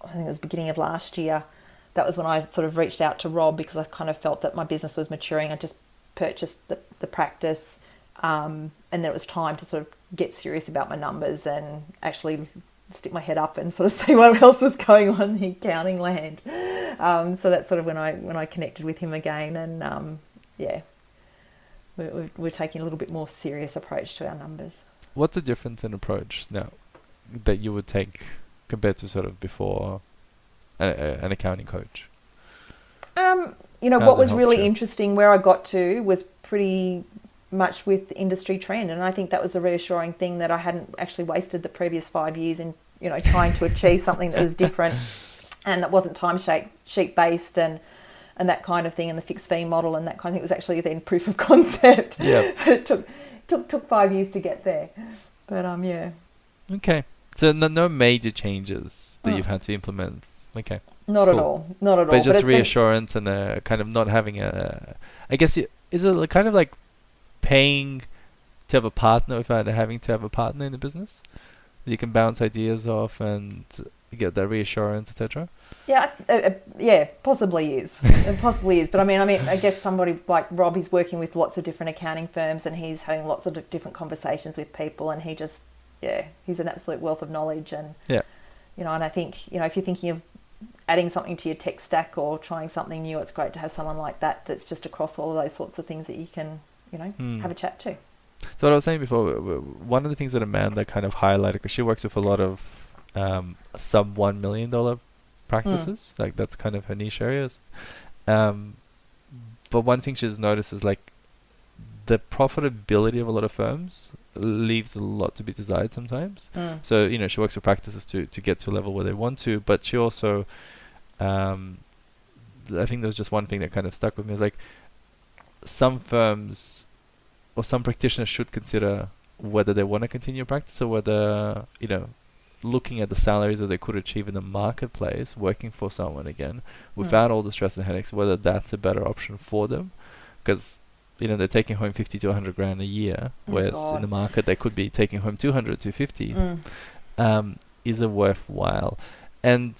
I think it was beginning of last year, that was when I sort of reached out to Rob, because I kind of felt that my business was maturing. I just purchased the practice, and then it was time to sort of get serious about my numbers and actually stick my head up and sort of see what else was going on in the accounting land. So that's sort of when I connected with him again, and we're taking a little bit more serious approach to our numbers. What's the difference in approach now that you would take compared to sort of before an accounting coach? What was really interesting, where I got to was pretty much with industry trend, and I think that was a reassuring thing, that I hadn't actually wasted the previous 5 years in trying to achieve something that was different and that wasn't sheet based and that kind of thing, and the fixed fee model and that kind of thing. It was actually then proof of concept. Yeah. But it took 5 years to get there. But Okay. So no major changes that you've had to implement. Okay. Not at all. But just reassurance and kind of not having I guess is it kind of like paying to have a partner without having to have a partner in the business? You can bounce ideas off and get that reassurance, etc. Yeah, possibly is. It possibly is. But I mean, I guess somebody like Rob, he's working with lots of different accounting firms, and he's having lots of different conversations with people, and he just, he's an absolute wealth of knowledge. And and I think, if you're thinking of adding something to your tech stack or trying something new, it's great to have someone like that that's just across all of those sorts of things that you can have a chat to. So what I was saying before, one of the things that Amanda kind of highlighted, because she works with a lot of sub $1 million practices, like that's kind of her niche areas. But one thing she's noticed is like the profitability of a lot of firms leaves a lot to be desired sometimes. So, she works with practices to get to a level where they want to, but she also, I think there was just one thing that kind of stuck with me, is like some firms or some practitioners should consider whether they want to continue practice, or whether, looking at the salaries that they could achieve in the marketplace, working for someone again, without all the stress and headaches, whether that's a better option for them. Because, they're taking home 50 to 100 grand a year, whereas in the market they could be taking home 200 to 50. Is it worthwhile? And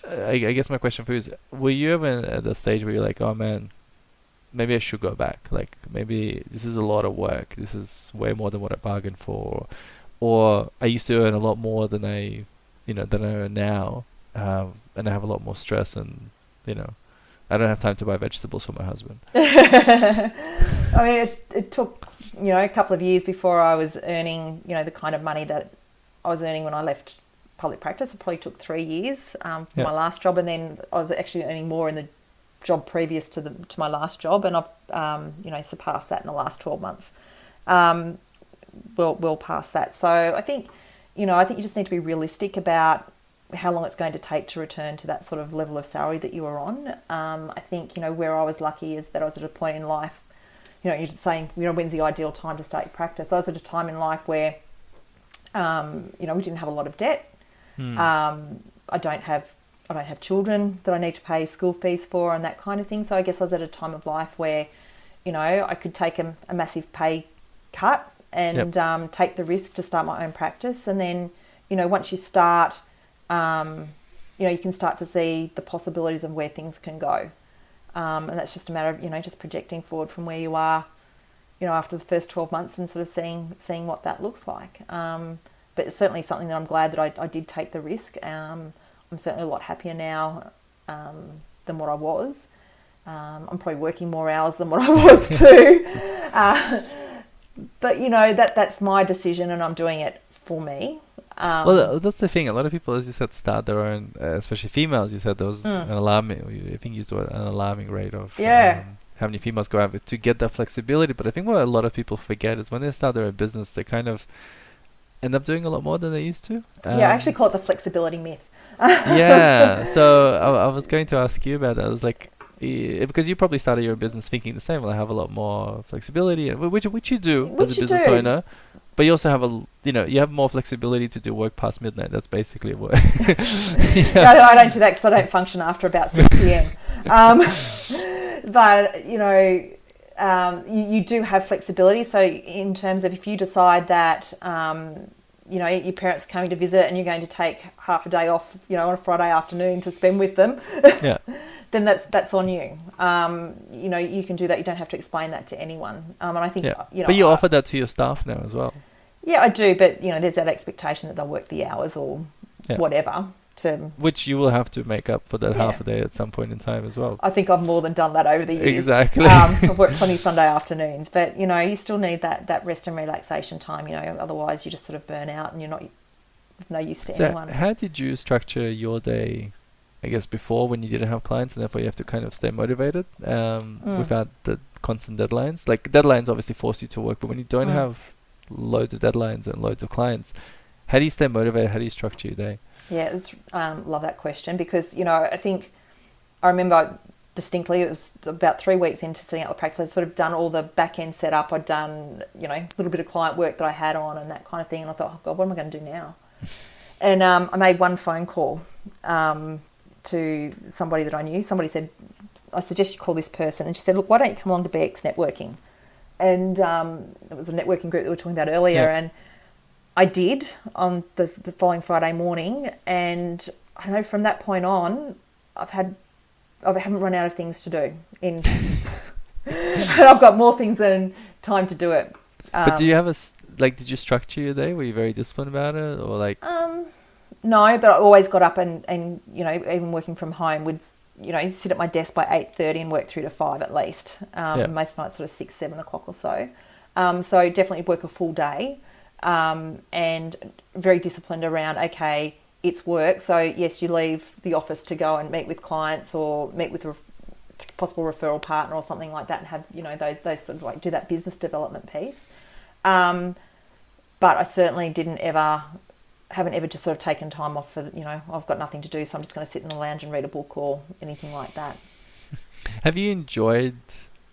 I guess my question for you is, were you ever at the stage where you're like, oh man, maybe I should go back, like maybe this is a lot of work, this is way more than what I bargained for, or I used to earn a lot more than I earn now, and I have a lot more stress, and I don't have time to buy vegetables for my husband. I mean, it took a couple of years before I was earning the kind of money that I was earning when I left public practice. It probably took 3 years for my last job, and then I was actually earning more in the job previous to my last job, and I've surpassed that in the last 12 months. Well past that. So I think you just need to be realistic about how long it's going to take to return to that sort of level of salary that you were on. I think where I was lucky is that I was at a point in life, you're just saying when's the ideal time to start your practice. I was at a time in life where we didn't have a lot of debt. I don't have children that I need to pay school fees for and that kind of thing. So I guess I was at a time of life where, I could take a massive pay cut and take the risk to start my own practice. And then, once you start, you can start to see the possibilities of where things can go. And that's just a matter of, just projecting forward from where you are, after the first 12 months and sort of seeing what that looks like. But it's certainly something that I'm glad that I did take the risk. I'm certainly a lot happier now than what I was. I'm probably working more hours than what I was too. But, that's my decision, and I'm doing it for me. Well, that's the thing. A lot of people, as you said, start their own, especially females. You said there was an alarming, I think you used an alarming rate of how many females go out to get that flexibility. But I think what a lot of people forget is when they start their own business, they kind of end up doing a lot more than they used to. I actually call it the flexibility myth. So I was going to ask you about that. I was like, because you probably started your business thinking the same. Well, I have a lot more flexibility, which you do as a business owner. But you also have you have more flexibility to do work past midnight. That's basically what. I don't do that because I don't function after about 6 p.m. But you do have flexibility. So in terms of if you decide that your parents are coming to visit and you're going to take half a day off, on a Friday afternoon to spend with them, then that's on you. You can do that. You don't have to explain that to anyone. And I think, But you offer that to your staff now as well. Yeah, I do. But, there's that expectation that they'll work the hours or whatever. Which you will have to make up for that half a day at some point in time as well. I think I've more than done that over the years. Exactly. I've worked plenty Sunday afternoons, but you still need that rest and relaxation time. Otherwise you just sort of burn out and you're not of no use to anyone. How did you structure your day, I guess, before, when you didn't have clients, and therefore you have to kind of stay motivated without the constant deadlines? Like, deadlines obviously force you to work, but when you don't have loads of deadlines and loads of clients, how do you stay motivated? How do you structure your day? Yeah, love that question, because I think I remember distinctly it was about 3 weeks into setting up the practice. I'd sort of done all the back end setup. I'd done a little bit of client work that I had on and that kind of thing. And I thought, oh God, what am I going to do now? And I made one phone call to somebody that I knew. Somebody said, I suggest you call this person, and she said, look, why don't you come along to BX Networking? And it was a networking group that we were talking about earlier, and I did on the following Friday morning, and I know from that point on, I haven't run out of things to do. And I've got more things than time to do it. But do you have did you structure your day? Were you very disciplined about it, or like? No, but I always got up and even working from home, would sit at my desk by 8:30 and work through to 5 at least. Most nights sort of 6, 7 o'clock or so. So definitely work a full day, and very disciplined around, okay, it's work. So yes, you leave the office to go and meet with clients or meet with a possible referral partner or something like that, and have, those sort of like do that business development piece. But I certainly haven't ever just sort of taken time off for, I've got nothing to do, so I'm just going to sit in the lounge and read a book or anything like that. Have you enjoyed,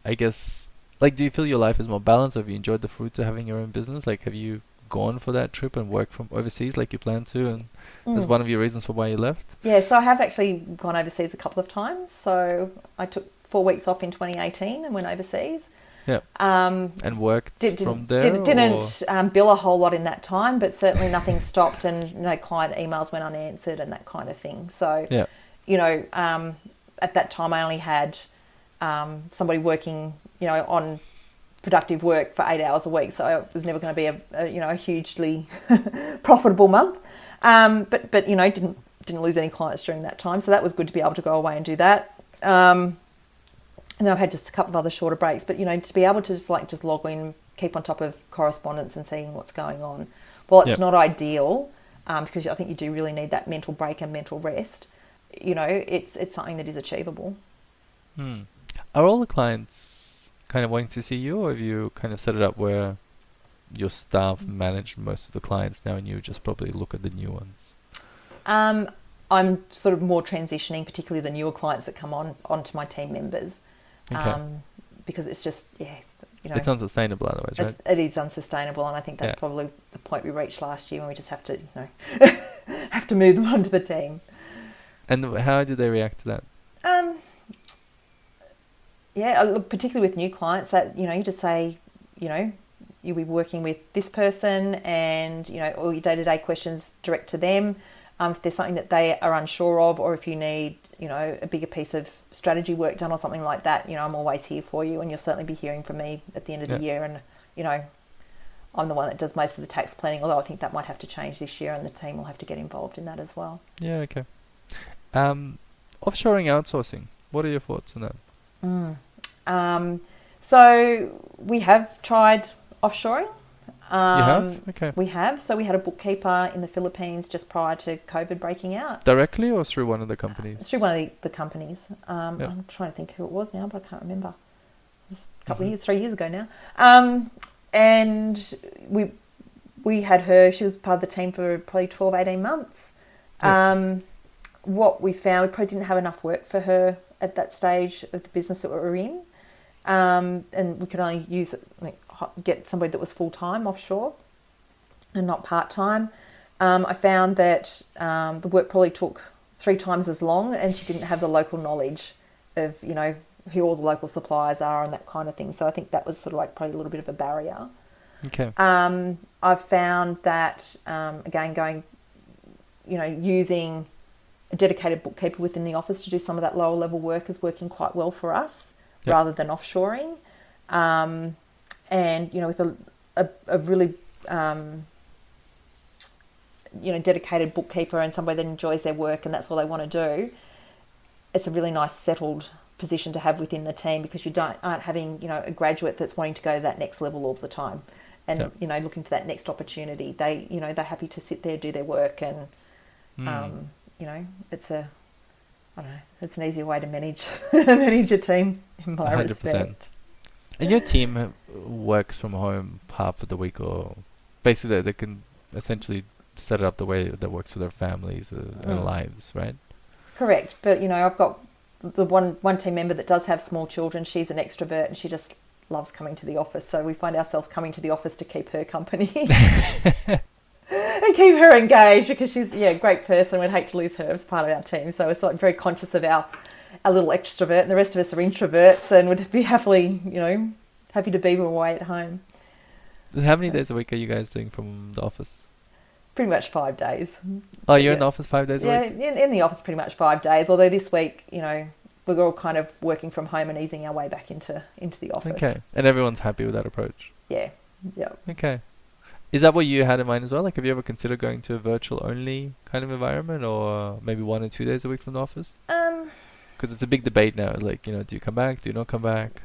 I guess, like, do you feel your life is more balanced, or have you enjoyed the fruits of having your own business? Like, have you gone for that trip and worked from overseas like you planned to, and that's one of your reasons for why you left? Yeah, so I have actually gone overseas a couple of times. So I took 4 weeks off in 2018 and went overseas. Yeah. And worked from there? Didn't bill a whole lot in that time, but certainly nothing stopped, and client emails went unanswered and that kind of thing. So, at that time I only had somebody working, on productive work for 8 hours a week. So it was never going to be a hugely profitable month. But didn't lose any clients during that time. So that was good to be able to go away and do that. And then I've had just a couple of other shorter breaks, but to be able to just log in, keep on top of correspondence and seeing what's going on. Well, it's not ideal, because I think you do really need that mental break and mental rest. It's something that is achievable. Are all the clients kind of wanting to see you, or have you kind of set it up where your staff manage most of the clients now and you just probably look at the new ones? I'm sort of more transitioning, particularly the newer clients that come onto my team members. Okay. Because it's just, it's unsustainable otherwise, right? It is unsustainable, and I think that's probably the point we reached last year when we just have to, have to move them onto the team. And how did they react to that? Look, particularly with new clients, that, you just say, you'll be working with this person, and, all your day-to-day questions direct to them. If there's something that they are unsure of, or if you need, a bigger piece of strategy work done or something like that, I'm always here for you, and you'll certainly be hearing from me at the end of the year. And, I'm the one that does most of the tax planning, although I think that might have to change this year, and the team will have to get involved in that as well. Yeah, okay. Offshoring, outsourcing, what are your thoughts on that? So we have tried offshoring. You have? Okay. We have. So we had a bookkeeper in the Philippines just prior to COVID breaking out. Directly or through one of the companies? Through one of the companies. I'm trying to think who it was now, but I can't remember. It was a couple of years, 3 years ago now. And we had her, she was part of the team for probably 12, 18 months. What we found, we probably didn't have enough work for her at that stage of the business that we were in. And we could only get somebody that was full-time offshore and not part-time. I found that the work probably took 3 times as long, and she didn't have the local knowledge of, who all the local suppliers are and that kind of thing. So I think that was sort of like probably a little bit of a barrier. Okay. I've found that, again, going, using a dedicated bookkeeper within the office to do some of that lower level work is working quite well for us, rather than offshoring. And, with a really, dedicated bookkeeper and somebody that enjoys their work and that's all they want to do, it's a really nice settled position to have within the team, because you aren't having, a graduate that's wanting to go to that next level all the time and, looking for that next opportunity. They're happy to sit there, do their work, and, it's an easier way to manage your team, in my 100%. Respect. And your team works from home half of the week, or basically they can essentially set it up the way that works for their families and lives, right? Correct. But, I've got the one team member that does have small children. She's an extrovert and she just loves coming to the office. So we find ourselves coming to the office to keep her company and keep her engaged, because she's a great person. We'd hate to lose her as part of our team. So we're sort of very conscious of our little extrovert, and the rest of us are introverts, and would be happy to be away at home. How many days a week are you guys doing from the office? Pretty much 5 days. Oh, you're in the office 5 days a week? Yeah, in the office pretty much 5 days. Although this week, we're all kind of working from home and easing our way back into the office. Okay. And everyone's happy with that approach? Yeah. Okay. Is that what you had in mind as well? Like, have you ever considered going to a virtual only kind of environment, or maybe 1 or 2 days a week from the office? Because it's a big debate now. Like, do you come back? Do you not come back?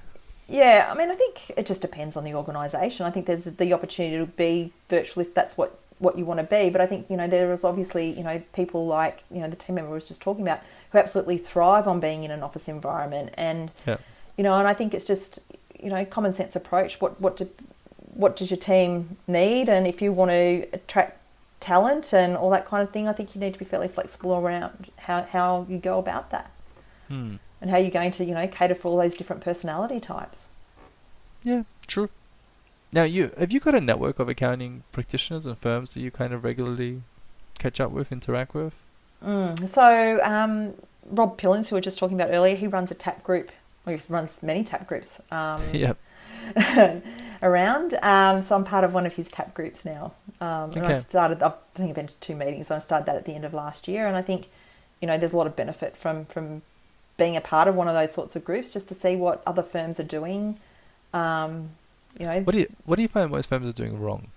Yeah, I mean, I think it just depends on the organisation. I think there's the opportunity to be virtual if that's what you want to be. But I think, there is obviously, people like, the team member was just talking about who absolutely thrive on being in an office environment. And, and I think it's just, common sense approach. What does your team need? And if you want to attract talent and all that kind of thing, I think you need to be fairly flexible around how you go about that. And how you're going to, cater for all those different personality types. Yeah, true. Now, have you got a network of accounting practitioners and firms that you kind of regularly catch up with, interact with? So, Rob Pillins, who we were just talking about earlier, he runs a TAP group. Well, he runs many TAP groups around. So I'm part of one of his TAP groups now. And I think I've been to 2 meetings. I started that at the end of last year. And I think, there's a lot of benefit from being a part of one of those sorts of groups, just to see what other firms are doing. What do you find most firms are doing wrong,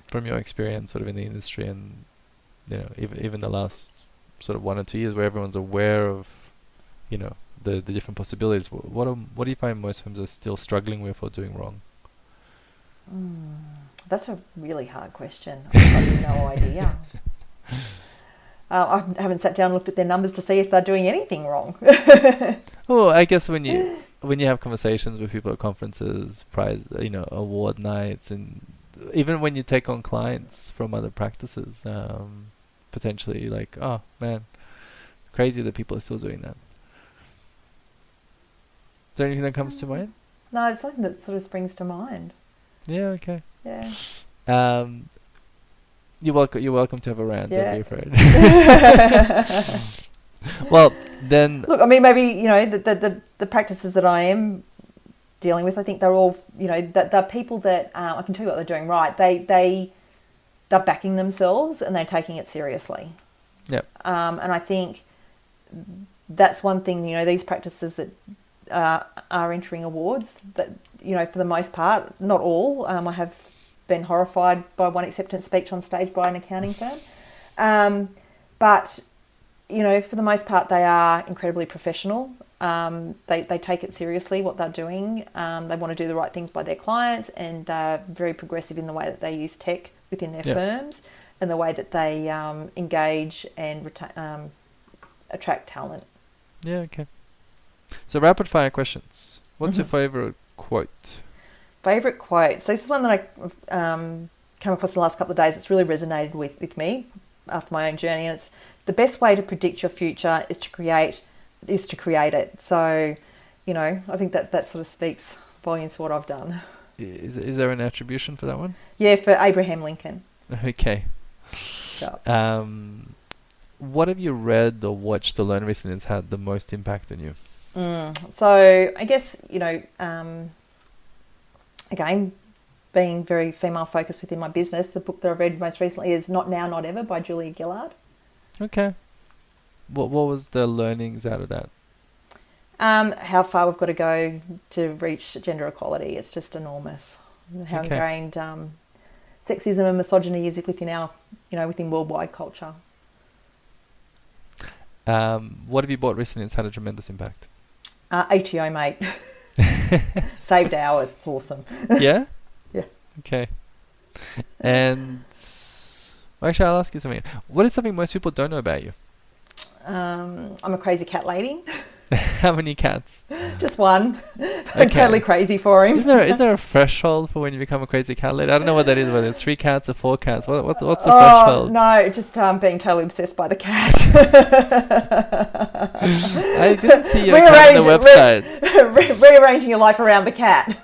from your experience, sort of in the industry, and even the last sort of 1 or 2 years, where everyone's aware of the different possibilities? What do you find most firms are still struggling with or doing wrong? That's a really hard question. I have no idea. I haven't sat down and looked at their numbers to see if they're doing anything wrong. Well, I guess when you have conversations with people at conferences, award nights, and even when you take on clients from other practices, potentially like, oh man, crazy that people are still doing that. Is there anything that comes to mind? No, it's something that sort of springs to mind. Yeah. Okay. Yeah. You're welcome to have a rant. Yeah. Don't be afraid. Well, then. Look, I mean, maybe the practices that I am dealing with, I think they're all they're people that I can tell you what they're doing right. They're backing themselves and they're taking it seriously. Yep. And I think that's one thing. These practices that are entering awards, that for the most part, not all. I have been horrified by one acceptance speech on stage by an accounting firm. But, for the most part, they are incredibly professional. They take it seriously, what they're doing. They want to do the right things by their clients, and they're very progressive in the way that they use tech within their firms and the way that they engage and attract talent. Yeah, okay. So rapid fire questions. What's your favourite quote? Favourite quote. So this is one that I came across the last couple of days. It's really resonated with me after my own journey, and it's the best way to predict your future is to create it. So, I think that sort of speaks volumes to what I've done. Is there an attribution for that one? Yeah, for Abraham Lincoln. Okay. So. What have you read or watched or learned recently that's had the most impact on you? So I guess, again, being very female focused within my business, the book that I read most recently is Not Now, Not Ever by Julia Gillard. Okay. What was the learnings out of that? How far we've got to go to reach gender equality. It's just enormous. How ingrained sexism and misogyny is within our, within worldwide culture. What have you bought recently that's had a tremendous impact? ATO, mate. Saved hours. It's awesome. Yeah? Yeah. Okay. And actually, I'll ask you something. What is something most people don't know about you? I'm a crazy cat lady. How many cats? Just one. I'm totally crazy for him. Is there a threshold for when you become a crazy cat lady? I don't know what that is, whether it's 3 cats or 4 cats. What's the threshold? No, just being totally obsessed by the cat. I didn't see your cat on the website. Rearranging your life around the cat.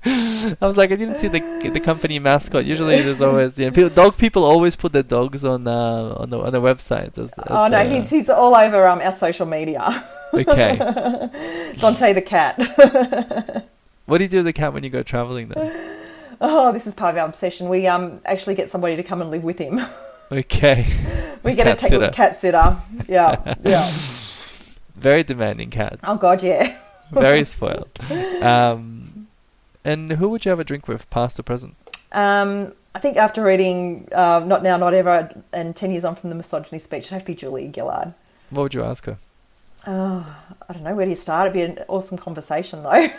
I was like, I didn't see the company mascot. Usually, there's always dog people always put their dogs on the website. He's all over our social media. Okay. Dante the cat. What do you do with the cat when you go traveling then? Oh, this is part of our obsession. We actually get somebody to come and live with him. Okay. We get a cat sitter. Yeah, yeah. Very demanding cat. Oh God, yeah. Very spoiled. And who would you have a drink with, past or present? I think after reading Not Now, Not Ever and 10 Years On from the Misogyny Speech, it'd have to be Julia Gillard. What would you ask her? Oh, I don't know. Where do you start? It'd be an awesome conversation, though.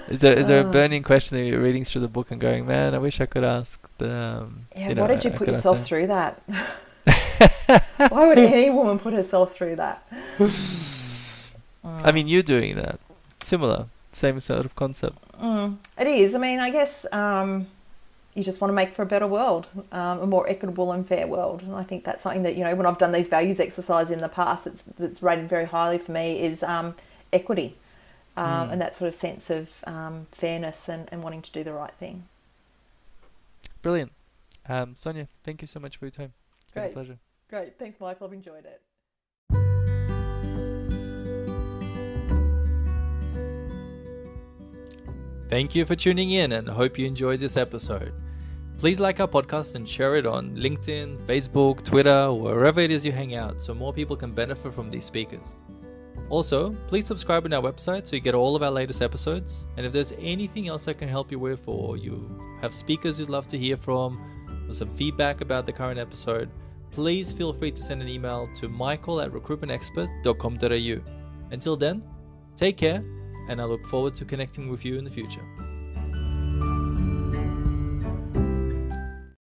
Is there a burning question that you're reading through the book and going, man, I wish I could ask them? Yeah, why did you put yourself through that? Why would any woman put herself through that? I mean, you're doing that. Similar. Same sort of concept. It is. I mean, I guess you just want to make for a better world, a more equitable and fair world. And I think that's something that, when I've done these values exercises in the past, that's rated very highly for me is equity and that sort of sense of fairness and wanting to do the right thing. Brilliant. Sonia, thank you so much for your time. It's been a pleasure. Great. Thanks, Michael. I've enjoyed it. Thank you for tuning in and hope you enjoyed this episode. Please like our podcast and share it on LinkedIn, Facebook, Twitter, or wherever it is you hang out so more people can benefit from these speakers. Also, please subscribe on our website so you get all of our latest episodes. And if there's anything else I can help you with, or you have speakers you'd love to hear from, or some feedback about the current episode, please feel free to send an email to michael@recruitmentexpert.com.au. Until then, take care, and I look forward to connecting with you in the future.